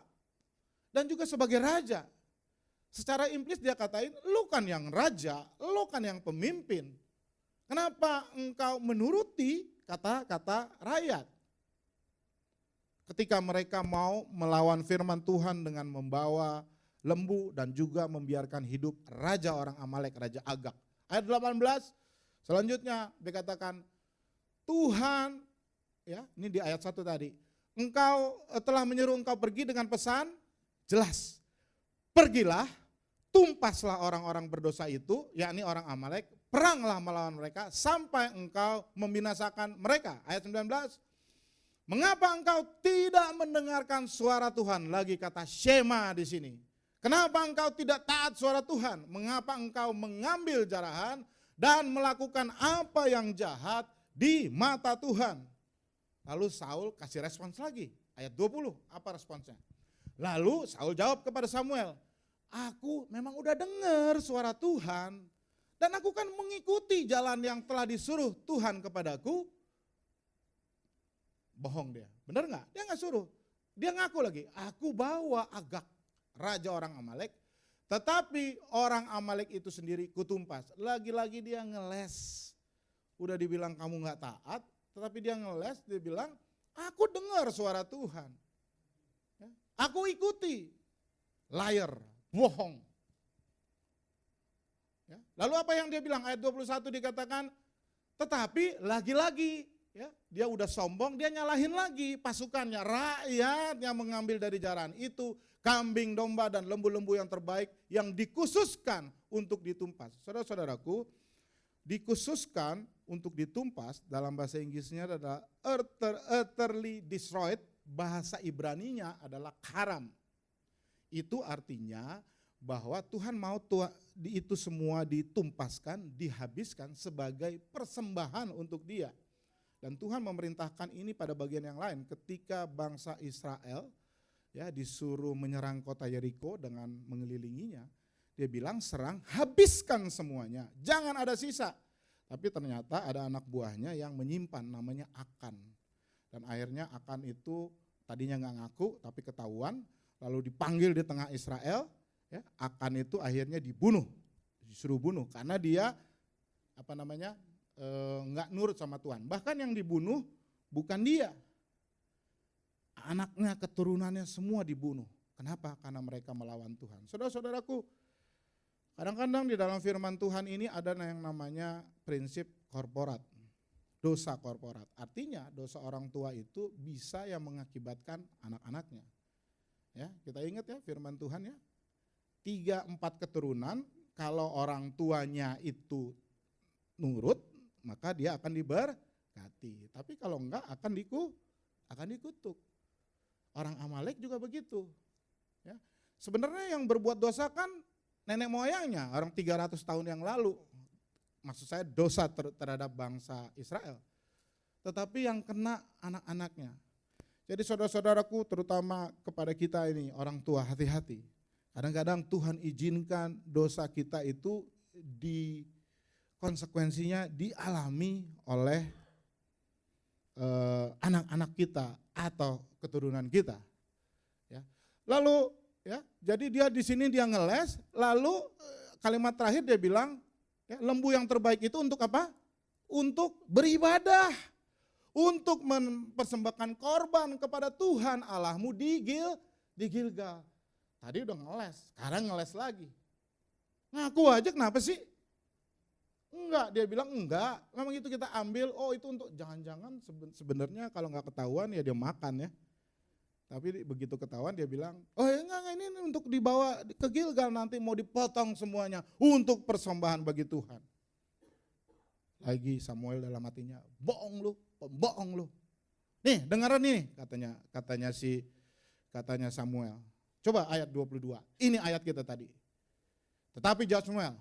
dan juga sebagai raja. Secara implis dia katain, lu kan yang raja, lu kan yang pemimpin. Kenapa engkau menuruti kata-kata rakyat? Ketika mereka mau melawan firman Tuhan dengan membawa lembu dan juga membiarkan hidup raja orang Amalek, Raja Agag. Ayat 18, selanjutnya dikatakan, Tuhan, ya ini di ayat 1 tadi, engkau telah menyuruh engkau pergi dengan pesan, jelas, pergilah, tumpaslah orang-orang berdosa itu, yakni orang Amalek, peranglah melawan mereka sampai engkau membinasakan mereka. Ayat 19, mengapa engkau tidak mendengarkan suara Tuhan? Lagi kata Shema di sini. Kenapa engkau tidak taat suara Tuhan? Mengapa engkau mengambil jarahan dan melakukan apa yang jahat di mata Tuhan? Lalu Saul kasih respons lagi. Ayat 20, apa responsnya? Lalu Saul jawab kepada Samuel, aku memang udah dengar suara Tuhan dan aku kan mengikuti jalan yang telah disuruh Tuhan kepadaku. Bohong dia, benar nggak? Dia nggak suruh, dia ngaku lagi, aku bawa Agag, raja orang Amalek, tetapi orang Amalek itu sendiri kutumpas. Lagi-lagi dia ngeles, udah dibilang kamu nggak taat, tetapi dia ngeles, dia bilang, aku dengar suara Tuhan, aku ikuti, liar, bohong. Lalu apa yang dia bilang? Ayat 21 dikatakan, tetapi lagi-lagi, ya, dia udah sombong, dia nyalahin lagi pasukannya, rakyat yang mengambil dari jaran itu kambing, domba, dan lembu-lembu yang terbaik yang dikhususkan untuk ditumpas. Saudara-saudaraku, dikhususkan untuk ditumpas dalam bahasa Inggrisnya adalah utterly destroyed, bahasa Ibraninya adalah karam. Itu artinya bahwa Tuhan mau itu semua ditumpaskan, dihabiskan sebagai persembahan untuk dia. Dan Tuhan memerintahkan ini pada bagian yang lain ketika bangsa Israel ya disuruh menyerang kota Yeriko dengan mengelilinginya, dia bilang serang, habiskan semuanya, jangan ada sisa. Tapi ternyata ada anak buahnya yang menyimpan, namanya Akan. Dan akhirnya Akan itu tadinya nggak ngaku tapi ketahuan, lalu dipanggil di tengah Israel, ya, Akan itu akhirnya disuruh bunuh karena dia nggak nurut sama Tuhan. Bahkan yang dibunuh bukan dia, anaknya, keturunannya semua dibunuh. Kenapa? Karena mereka melawan Tuhan. Saudara-saudaraku, kadang-kadang di dalam firman Tuhan ini ada yang namanya prinsip korporat, dosa korporat. Artinya dosa orang tua itu bisa yang mengakibatkan anak-anaknya. Ya, kita ingat ya firman Tuhan ya, 3-4 keturunan kalau orang tuanya itu nurut, maka dia akan diberkati. Tapi kalau enggak akan dikutuk. Orang Amalek juga begitu. Ya. Sebenarnya yang berbuat dosa kan nenek moyangnya, orang 300 tahun yang lalu. Maksud saya dosa terhadap bangsa Israel. Tetapi yang kena anak-anaknya. Jadi saudara-saudaraku, terutama kepada kita ini, orang tua, hati-hati. Kadang-kadang Tuhan izinkan dosa kita itu konsekuensinya dialami oleh anak-anak kita atau keturunan kita. Ya. Lalu ya, jadi dia di sini dia ngeles, lalu kalimat terakhir dia bilang, ya, lembu yang terbaik itu untuk apa? Untuk beribadah, untuk mempersembahkan korban kepada Tuhan Allahmu di Gilgal. Tadi udah ngeles, sekarang ngeles lagi. Ngaku aja kenapa sih? Enggak, dia bilang enggak, memang itu kita ambil, oh itu untuk, jangan-jangan sebenarnya kalau nggak ketahuan ya dia makan ya. Tapi begitu ketahuan dia bilang, oh enggak ini untuk dibawa ke Gilgal, nanti mau dipotong semuanya untuk persembahan bagi Tuhan. Lagi Samuel dalam hatinya, bohong lu, pembohong lu. Nih dengaran nih katanya Samuel. Coba ayat 22, ini ayat kita tadi. Tetapi jawab Samuel,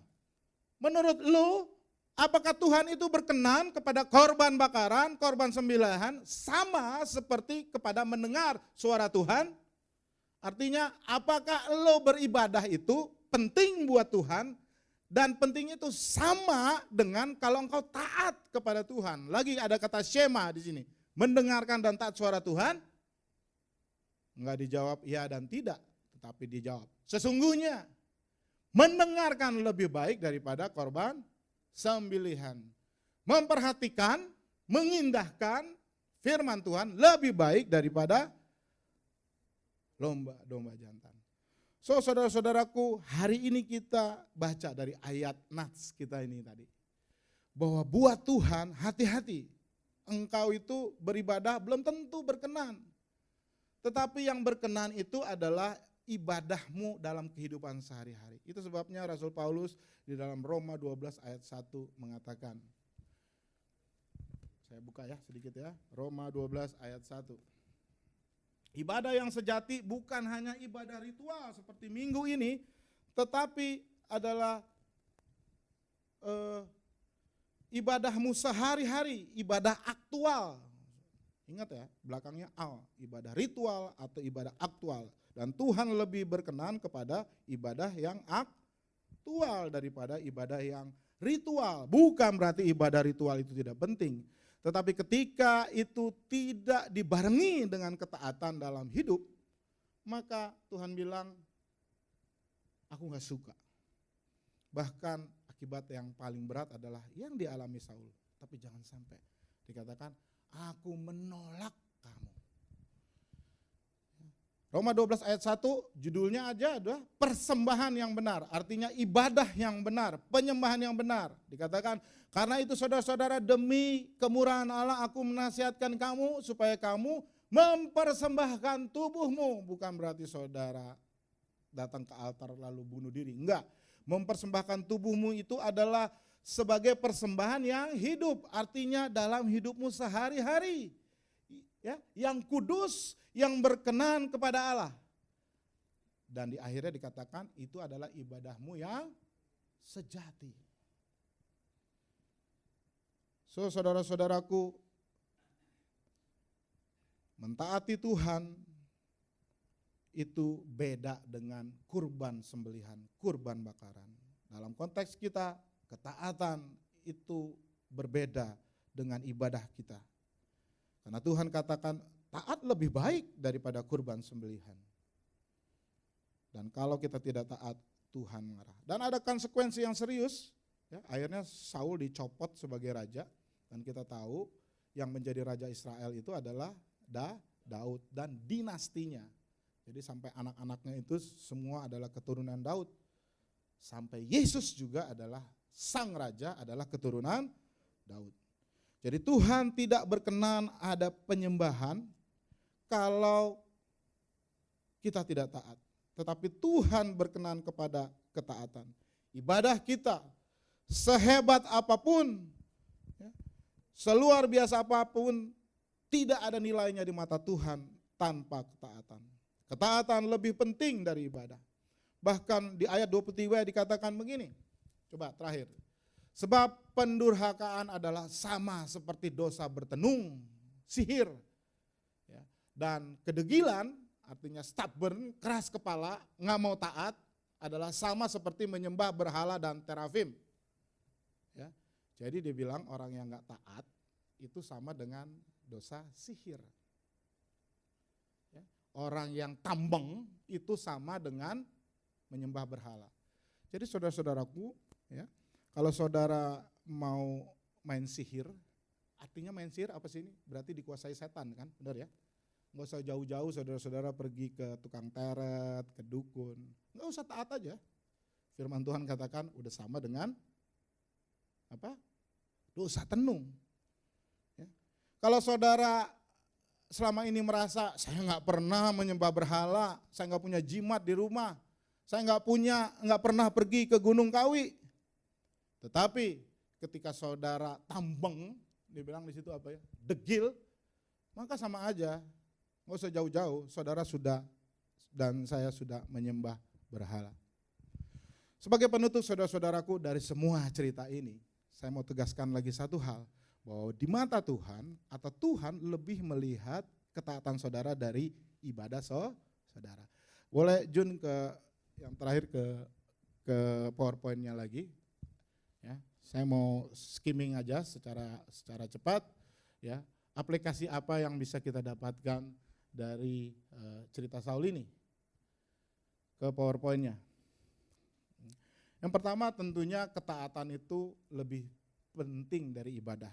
menurut lu apakah Tuhan itu berkenan kepada korban bakaran, korban sembelihan sama seperti kepada mendengar suara Tuhan? Artinya apakah lo beribadah itu penting buat Tuhan dan penting itu sama dengan kalau engkau taat kepada Tuhan. Lagi ada kata syema di sini, mendengarkan dan taat suara Tuhan. Enggak dijawab iya dan tidak, tetapi dijawab sesungguhnya mendengarkan lebih baik daripada korban sembelihan. Memperhatikan, mengindahkan firman Tuhan lebih baik daripada domba jantan. So saudara-saudaraku, hari ini kita baca dari ayat Nats kita ini tadi. Bahwa buat Tuhan hati-hati, engkau itu beribadah belum tentu berkenan. Tetapi yang berkenan itu adalah ibadahmu dalam kehidupan sehari-hari. Itu sebabnya Rasul Paulus di dalam Roma 12 ayat 1 mengatakan, saya buka ya sedikit ya, Roma 12 ayat 1. Ibadah yang sejati bukan hanya ibadah ritual seperti minggu ini, tetapi adalah ibadahmu sehari-hari, ibadah aktual. Ingat ya, belakangnya al, ibadah ritual atau ibadah aktual. Dan Tuhan lebih berkenan kepada ibadah yang aktual daripada ibadah yang ritual. Bukan berarti ibadah ritual itu tidak penting. Tetapi ketika itu tidak dibarengi dengan ketaatan dalam hidup, maka Tuhan bilang, aku gak suka. Bahkan akibat yang paling berat adalah yang dialami Saul. Tapi jangan sampai dikatakan, aku menolak kamu. Roma 12 ayat 1 judulnya aja adalah persembahan yang benar. Artinya ibadah yang benar, penyembahan yang benar. Dikatakan karena itu saudara-saudara demi kemurahan Allah aku menasihatkan kamu supaya kamu mempersembahkan tubuhmu. Bukan berarti saudara datang ke altar lalu bunuh diri. Enggak, mempersembahkan tubuhmu itu adalah sebagai persembahan yang hidup. Artinya dalam hidupmu sehari-hari. Ya, yang kudus, yang berkenan kepada Allah. Dan di akhirnya dikatakan itu adalah ibadahmu yang sejati. So saudara-saudaraku, mentaati Tuhan itu beda dengan kurban sembelihan, kurban bakaran. Dalam konteks kita, ketaatan itu berbeda dengan ibadah kita. Karena Tuhan katakan taat lebih baik daripada kurban sembelihan. Dan kalau kita tidak taat, Tuhan marah. Dan ada konsekuensi yang serius. Ya, akhirnya Saul dicopot sebagai raja. Dan kita tahu yang menjadi raja Israel itu adalah Daud dan dinastinya. Jadi sampai anak-anaknya itu semua adalah keturunan Daud. Sampai Yesus juga adalah sang raja, adalah keturunan Daud. Jadi Tuhan tidak berkenan ada penyembahan kalau kita tidak taat. Tetapi Tuhan berkenan kepada ketaatan. Ibadah kita sehebat apapun, ya, seluar biasa apapun, tidak ada nilainya di mata Tuhan tanpa ketaatan. Ketaatan lebih penting dari ibadah. Bahkan di ayat 23 dikatakan begini, coba terakhir. Sebab pendurhakaan adalah sama seperti dosa bertenung, sihir. Ya, dan kedegilan, artinya stubborn, keras kepala, nggak mau taat, adalah sama seperti menyembah berhala dan terafim. Ya, jadi dia bilang orang yang nggak taat itu sama dengan dosa sihir. Ya, orang yang tambeng itu sama dengan menyembah berhala. Jadi saudara-saudaraku, ya, kalau saudara mau main sihir, artinya main sihir apa sih ini? Berarti dikuasai setan kan, benar ya? Nggak usah jauh-jauh saudara-saudara pergi ke tukang teret, ke dukun. Nggak usah taat aja. Firman Tuhan katakan udah sama dengan apa? Dosa tenung. Ya. Kalau saudara selama ini merasa saya nggak pernah menyembah berhala, saya nggak punya jimat di rumah, saya nggak pernah pergi ke Gunung Kawi. Tetapi ketika saudara tambeng, dibilang di situ apa ya? Degil, maka sama aja. Nggak usah jauh-jauh, saudara sudah dan saya sudah menyembah berhala. Sebagai penutup saudara-saudaraku dari semua cerita ini, saya mau tegaskan lagi satu hal, bahwa di mata Tuhan atau Tuhan lebih melihat ketaatan saudara dari ibadah saudara. Boleh Jun ke yang terakhir ke PowerPoint-nya lagi. Ya, saya mau skimming aja secara cepat. Ya, aplikasi apa yang bisa kita dapatkan dari cerita Saul ini ke PowerPoint-nya. Yang pertama tentunya ketaatan itu lebih penting dari ibadah.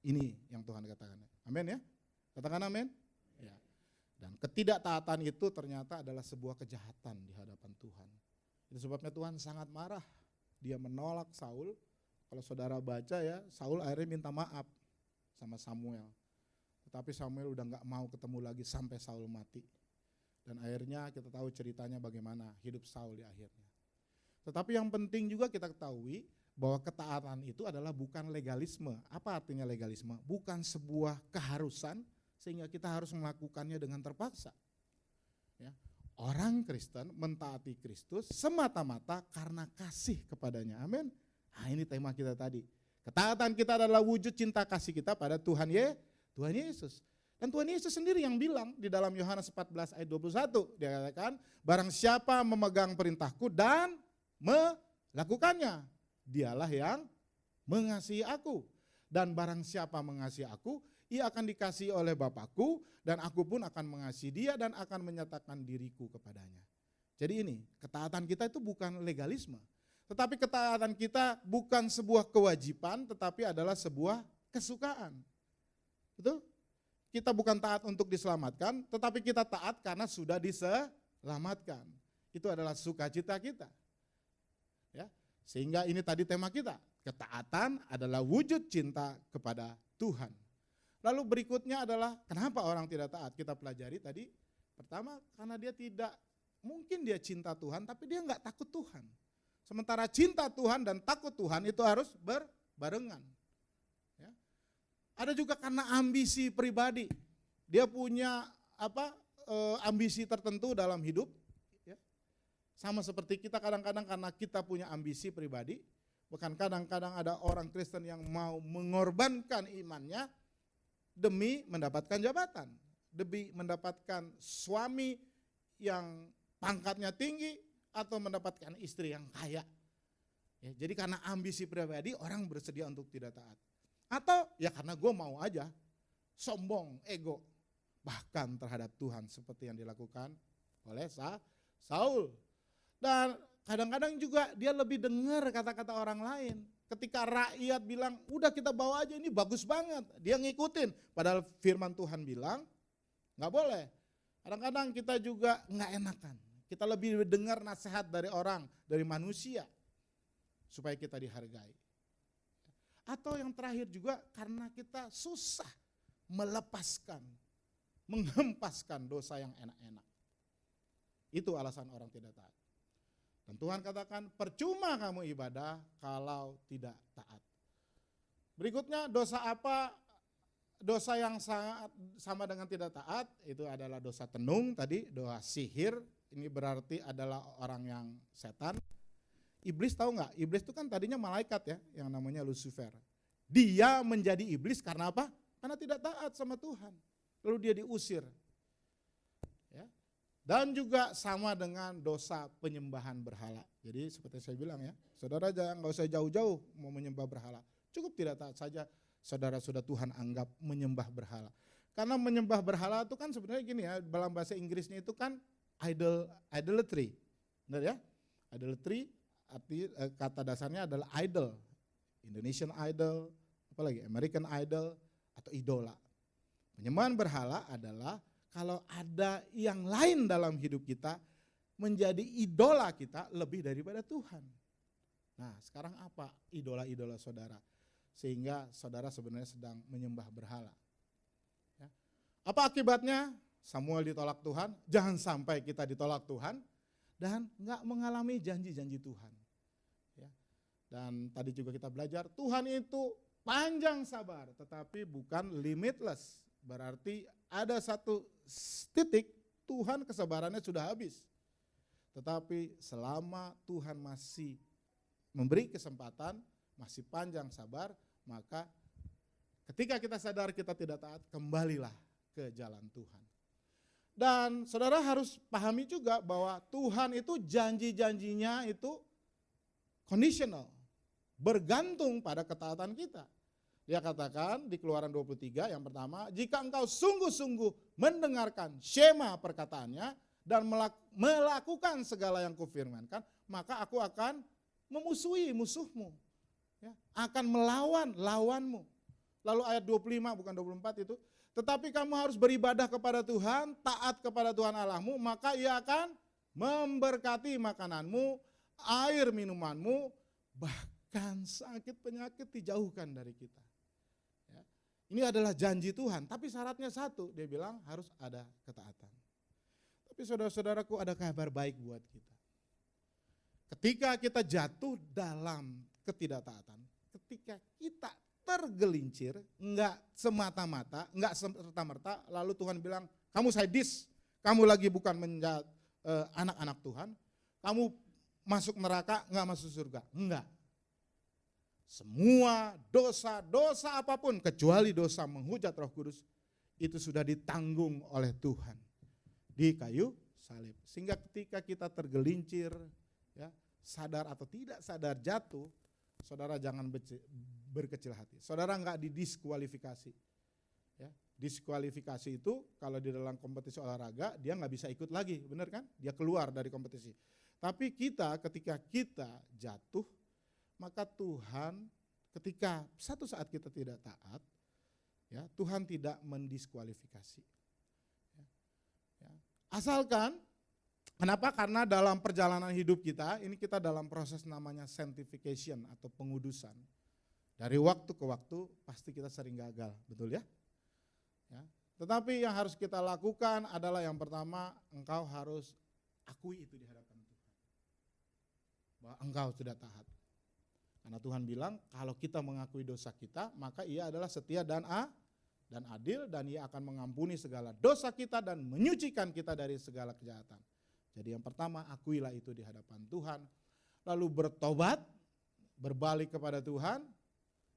Ini yang Tuhan katakan. Amin ya? Katakan amin. Ya. Dan ketidaktaatan itu ternyata adalah sebuah kejahatan di hadapan Tuhan. Itu sebabnya Tuhan sangat marah. Dia menolak Saul. Kalau saudara baca ya, Saul akhirnya minta maaf sama Samuel. Tetapi Samuel udah gak mau ketemu lagi sampai Saul mati. Dan akhirnya kita tahu ceritanya bagaimana hidup Saul di akhirnya. Tetapi yang penting juga kita ketahui bahwa ketaatan itu adalah bukan legalisme. Apa artinya legalisme? Bukan sebuah keharusan sehingga kita harus melakukannya dengan terpaksa. Ya. Orang Kristen mentaati Kristus semata-mata karena kasih kepadanya. Amin. Nah, ini tema kita tadi. Ketaatan kita adalah wujud cinta kasih kita pada Tuhan Yesus. Dan Tuhan Yesus sendiri yang bilang di dalam Yohanes 14 ayat 21. Dia katakan, barang siapa memegang perintahku dan melakukannya, dialah yang mengasihi aku. Dan barang siapa mengasihi aku, ia akan dikasihi oleh Bapakku, dan aku pun akan mengasihi dia dan akan menyatakan diriku kepadanya. Jadi ini, ketaatan kita itu bukan legalisme. Tetapi ketaatan kita bukan sebuah kewajiban, tetapi adalah sebuah kesukaan. Betul? Kita bukan taat untuk diselamatkan, tetapi kita taat karena sudah diselamatkan. Itu adalah sukacita kita. Ya, sehingga ini tadi tema kita, ketaatan adalah wujud cinta kepada Tuhan. Lalu berikutnya adalah kenapa orang tidak taat? Kita pelajari tadi, pertama karena dia tidak, mungkin dia cinta Tuhan tapi dia enggak takut Tuhan. Sementara cinta Tuhan dan takut Tuhan itu harus berbarengan. Ya. Ada juga karena ambisi pribadi. Dia punya ambisi tertentu dalam hidup. Ya. Sama seperti kita kadang-kadang karena kita punya ambisi pribadi. Bahkan kadang-kadang ada orang Kristen yang mau mengorbankan imannya demi mendapatkan jabatan. Demi mendapatkan suami yang pangkatnya tinggi atau mendapatkan istri yang kaya. Ya, jadi karena ambisi pribadi orang bersedia untuk tidak taat. Atau ya karena gue mau aja, sombong, ego. Bahkan terhadap Tuhan seperti yang dilakukan oleh Saul. Dan kadang-kadang juga dia lebih dengar kata-kata orang lain. Ketika rakyat bilang, udah kita bawa aja ini bagus banget. Dia ngikutin. Padahal firman Tuhan bilang, gak boleh. Kadang-kadang kita juga gak enakan. Kita lebih dengar nasihat dari orang, dari manusia. Supaya kita dihargai. Atau yang terakhir juga karena kita susah melepaskan, menghempaskan dosa yang enak-enak. Itu alasan orang tidak taat. Dan Tuhan katakan percuma kamu ibadah kalau tidak taat. Berikutnya dosa apa? Dosa yang sangat sama dengan tidak taat itu adalah dosa tenung tadi, dosa sihir. Ini berarti adalah orang yang setan. Iblis tahu nggak? Iblis itu kan tadinya malaikat ya, yang namanya Lucifer. Dia menjadi iblis karena apa? Karena tidak taat sama Tuhan. Lalu dia diusir. Ya. Dan juga sama dengan dosa penyembahan berhala. Jadi seperti saya bilang ya, saudara jangan nggak usah jauh-jauh mau menyembah berhala. Cukup tidak taat saja, saudara sudah Tuhan anggap menyembah berhala. Karena menyembah berhala itu kan sebenarnya gini ya, dalam bahasa Inggrisnya itu kan idolatry. Benar ya? Idolatry arti kata dasarnya adalah idol. Indonesian idol, apalagi American idol atau idola. Penyembahan berhala adalah kalau ada yang lain dalam hidup kita menjadi idola kita lebih daripada Tuhan. Nah, sekarang apa idola-idola saudara? Sehingga saudara sebenarnya sedang menyembah berhala. Ya. Apa akibatnya? Samuel ditolak Tuhan, jangan sampai kita ditolak Tuhan dan enggak mengalami janji-janji Tuhan. Ya. Dan tadi juga kita belajar, Tuhan itu panjang sabar tetapi bukan limitless. Berarti ada satu titik Tuhan kesabarannya sudah habis. Tetapi selama Tuhan masih memberi kesempatan, masih panjang sabar, maka ketika kita sadar kita tidak taat, kembalilah ke jalan Tuhan. Dan saudara harus pahami juga bahwa Tuhan itu janji-janjinya itu conditional, bergantung pada ketaatan kita. Dia katakan di Keluaran 23 yang pertama, jika engkau sungguh-sungguh mendengarkan syema perkataannya dan melakukan segala yang kufirmankan, maka aku akan memusuhi musuhmu. Ya, akan melawan lawanmu. Lalu ayat 25 bukan 24 itu, tetapi kamu harus beribadah kepada Tuhan, taat kepada Tuhan Allahmu, maka ia akan memberkati makananmu, air minumanmu, bahkan sakit penyakit dijauhkan dari kita. Ya. Ini adalah janji Tuhan, tapi syaratnya satu, dia bilang harus ada ketaatan. Tapi saudara-saudaraku ada kabar baik buat kita. Ketika kita jatuh dalam ketidaktaatan, ketika kita tergelincir, enggak semata-mata, enggak serta-merta, lalu Tuhan bilang, kamu sadis, kamu lagi bukan menjadi anak-anak Tuhan, kamu masuk neraka, enggak masuk surga. Enggak. Semua dosa apapun, kecuali dosa menghujat Roh Kudus, itu sudah ditanggung oleh Tuhan di kayu salib. Sehingga ketika kita tergelincir, ya, sadar atau tidak sadar jatuh, saudara jangan berkecil hati. Saudara enggak didiskualifikasi. Ya, diskualifikasi itu kalau di dalam kompetisi olahraga dia enggak bisa ikut lagi, benar kan? Dia keluar dari kompetisi. Tapi kita ketika kita jatuh, maka Tuhan ketika satu saat kita tidak taat, ya, Tuhan tidak mendiskualifikasi. Ya, ya. Asalkan kenapa? Karena dalam perjalanan hidup kita, ini kita dalam proses namanya sanctification atau pengudusan. Dari waktu ke waktu pasti kita sering gagal, betul ya? Ya. Tetapi yang harus kita lakukan adalah yang pertama, engkau harus akui itu di hadapan Tuhan. Bahwa engkau sudah taat. Karena Tuhan bilang kalau kita mengakui dosa kita, maka ia adalah setia dan adil dan ia akan mengampuni segala dosa kita dan menyucikan kita dari segala kejahatan. Jadi yang pertama, akuilah itu di hadapan Tuhan. Lalu bertobat, berbalik kepada Tuhan,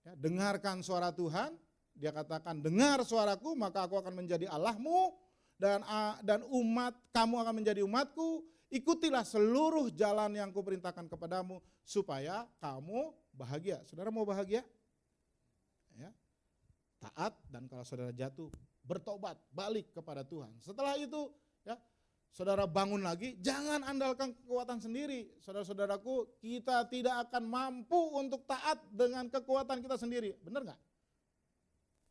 ya, dengarkan suara Tuhan. Dia katakan, dengar suaraku maka aku akan menjadi Allahmu dan umat kamu akan menjadi umatku, ikutilah seluruh jalan yang kuperintahkan kepadamu supaya kamu bahagia. Saudara mau bahagia? Ya. Taat, dan kalau saudara jatuh, bertobat, balik kepada Tuhan. Setelah itu, ya, saudara bangun lagi, jangan andalkan kekuatan sendiri. Saudara-saudaraku, kita tidak akan mampu untuk taat dengan kekuatan kita sendiri. Benar nggak?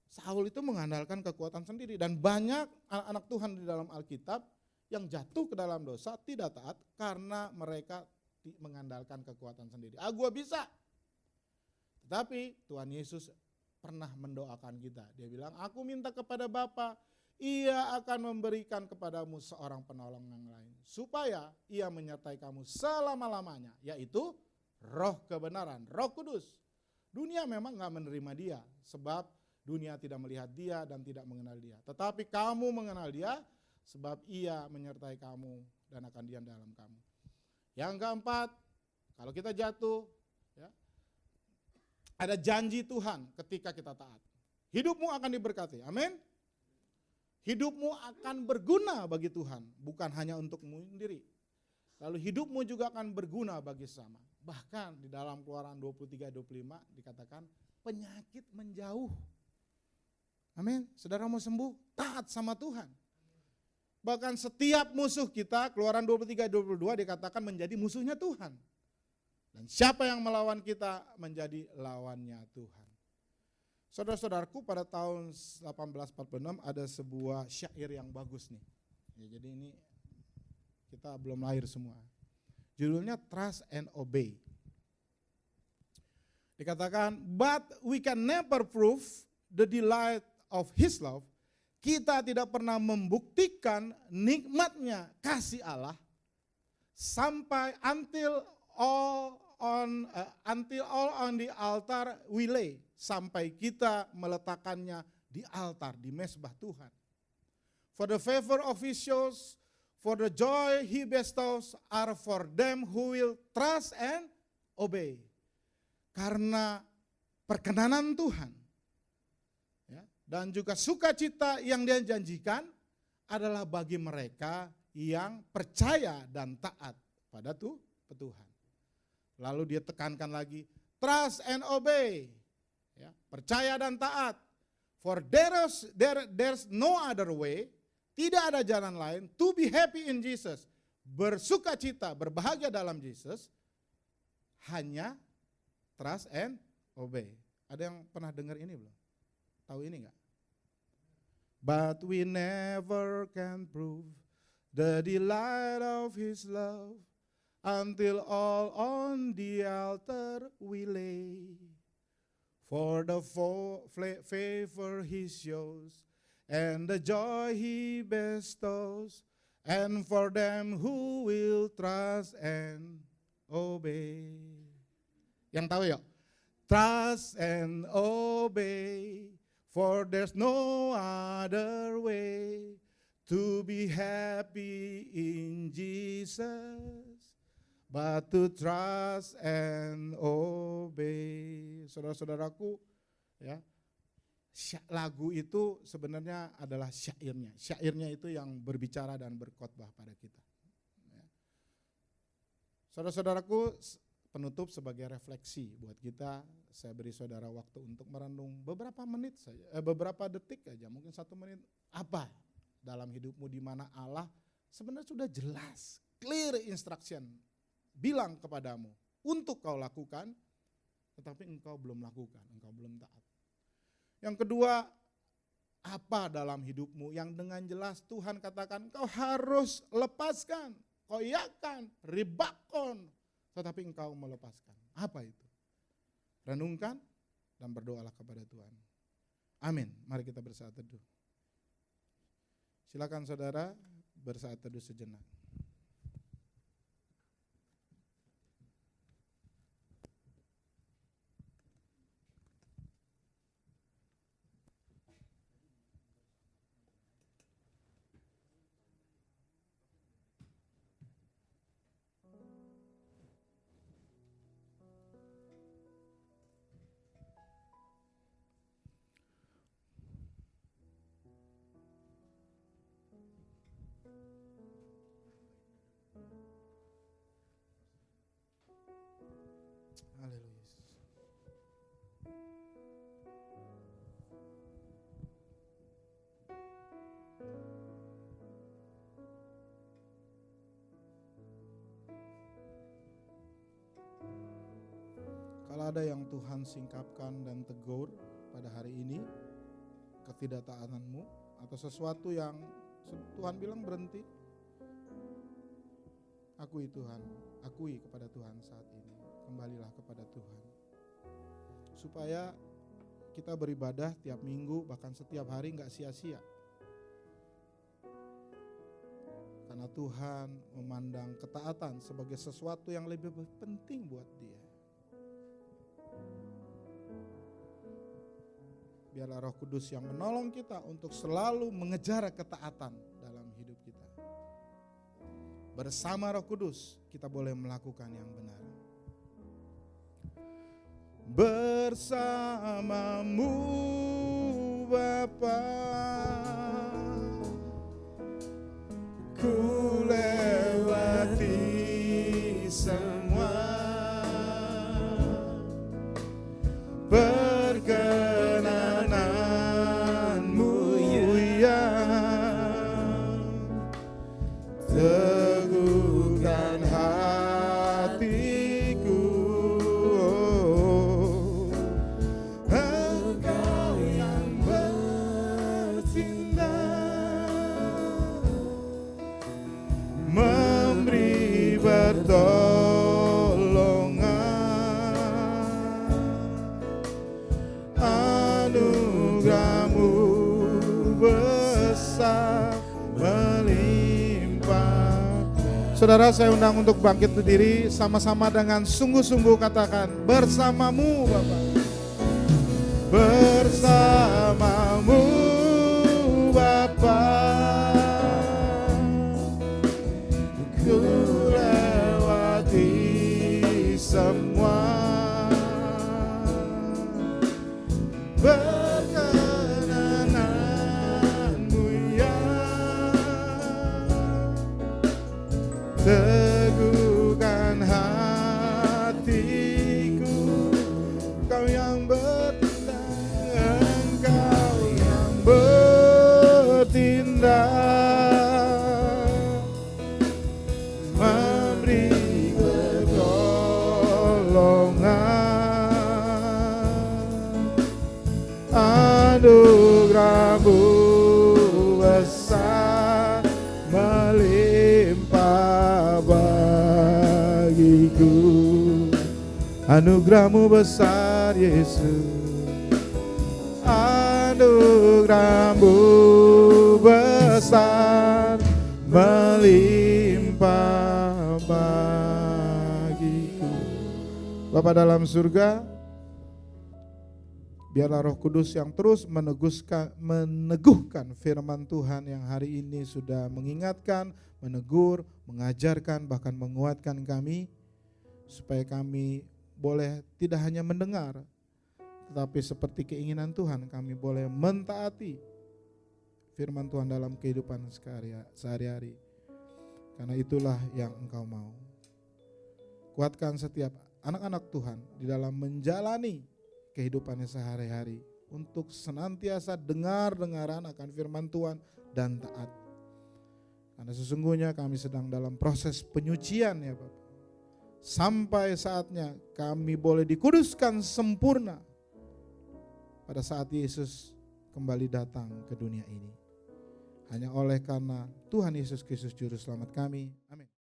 Saul itu mengandalkan kekuatan sendiri, dan banyak anak-anak Tuhan di dalam Alkitab yang jatuh ke dalam dosa, tidak taat karena mereka mengandalkan kekuatan sendiri. Gua bisa. Tetapi Tuhan Yesus pernah mendoakan kita. Dia bilang, aku minta kepada Bapa, Ia akan memberikan kepadamu seorang penolong yang lain, supaya Ia menyertai kamu selama-lamanya, yaitu Roh kebenaran, Roh Kudus. Dunia memang gak menerima Dia, sebab dunia tidak melihat Dia dan tidak mengenal Dia. Tetapi kamu mengenal Dia, sebab Ia menyertai kamu dan akan diam dalam kamu. Yang keempat, kalau kita jatuh, ya, ada janji Tuhan ketika kita taat. Hidupmu akan diberkati, amin. Hidupmu akan berguna bagi Tuhan, bukan hanya untukmu sendiri. Lalu hidupmu juga akan berguna bagi sesama. Bahkan di dalam Keluaran 23-25 dikatakan penyakit menjauh. Amin. Saudara mau sembuh, taat sama Tuhan. Bahkan setiap musuh kita, Keluaran 23-22 dikatakan menjadi musuhnya Tuhan. Dan siapa yang melawan kita menjadi lawannya Tuhan. Saudara-saudaraku, pada tahun 1846 ada sebuah syair yang bagus nih. Ya, jadi ini kita belum lahir semua. Judulnya Trust and Obey. Dikatakan, but we can never prove the delight of His love. Kita tidak pernah membuktikan nikmatnya kasih Allah sampai until all on the altar we lay, sampai kita meletakkannya di altar, di mezbah Tuhan. For the favor of His shows, for the joy He bestows are for them who will trust and obey. Karena perkenanan Tuhan, ya, dan juga sukacita yang Dia janjikan adalah bagi mereka yang percaya dan taat pada Tuhan. Lalu dia tekankan lagi, trust and obey, ya, percaya dan taat. For there's no other way, tidak ada jalan lain to be happy in Jesus, bersukacita, berbahagia dalam Yesus, hanya trust and obey. Ada yang pernah dengar ini belum? Tahu ini enggak? But we never can prove the delight of His love until all on the altar we lay. For the favor He shows and the joy He bestows, and for them who will trust and obey. Yang tahu ya? Trust and obey, for there's no other way to be happy in Jesus, but to trust and obey. Saudara-saudaraku, ya, lagu itu sebenarnya adalah syairnya. Syairnya itu yang berbicara dan berkhotbah pada kita. Ya. Saudara-saudaraku, penutup sebagai refleksi buat kita, saya beri saudara waktu untuk merenung beberapa menit saja, beberapa detik aja, mungkin 1 menit. Apa dalam hidupmu di mana Allah sebenarnya sudah jelas, clear instruction, bilang kepadamu untuk kau lakukan, tetapi engkau belum lakukan, engkau belum taat. Yang kedua, apa dalam hidupmu yang dengan jelas Tuhan katakan engkau harus lepaskan, koyakan, ribakon, tetapi engkau melepaskan. Apa itu? Renungkan dan berdoalah kepada Tuhan. Amin. Mari kita bersaat teduh. Silakan saudara bersaat teduh sejenak. Haleluya. Kalau ada yang Tuhan singkapkan dan tegur pada hari ini, ketidaktaatanmu atau sesuatu yang Tuhan bilang berhenti, akui Tuhan, akui kepada Tuhan saat ini. Kembalilah kepada Tuhan. Supaya kita beribadah tiap minggu, bahkan setiap hari gak sia-sia. Karena Tuhan memandang ketaatan sebagai sesuatu yang lebih penting buat Dia. Biarlah Roh Kudus yang menolong kita untuk selalu mengejar ketaatan dalam hidup kita. Bersama Roh Kudus kita boleh melakukan yang benar. Bersamamu Bapa, ku lewati semua perkenananmu yang teguhkan hatiku. Engkau yang bertindak, memberi pertolongan, anugerahmu besar melimpah. Saudara, saya undang untuk bangkit berdiri, sama-sama dengan sungguh-sungguh katakan, bersamamu Bapa. Bersamamu Bapa, ku lewati semua perkenananmu yang teguhkan hatiku. Engkau yang bertindak, Engkau yang bertindak, memberi pertolongan, anugerahmu besar melimpah bagiku. Anugerahmu besar Yesus, anugerahmu besar melimpah bagiku. Bapa dalam surga, biarlah Roh Kudus yang terus meneguhkan firman Tuhan yang hari ini sudah mengingatkan, menegur, mengajarkan, bahkan menguatkan kami, supaya kami boleh tidak hanya mendengar, tetapi seperti keinginan Tuhan kami boleh mentaati firman Tuhan dalam kehidupan sehari-hari. Karena itulah yang Engkau mau. Kuatkan setiap anak-anak Tuhan di dalam menjalani kehidupannya sehari-hari untuk senantiasa dengar-dengaran akan firman Tuhan dan taat. Karena sesungguhnya kami sedang dalam proses penyucian ya Bapak. Sampai saatnya kami boleh dikuduskan sempurna pada saat Yesus kembali datang ke dunia ini. Hanya oleh karena Tuhan Yesus Kristus Juru Selamat kami. Amin.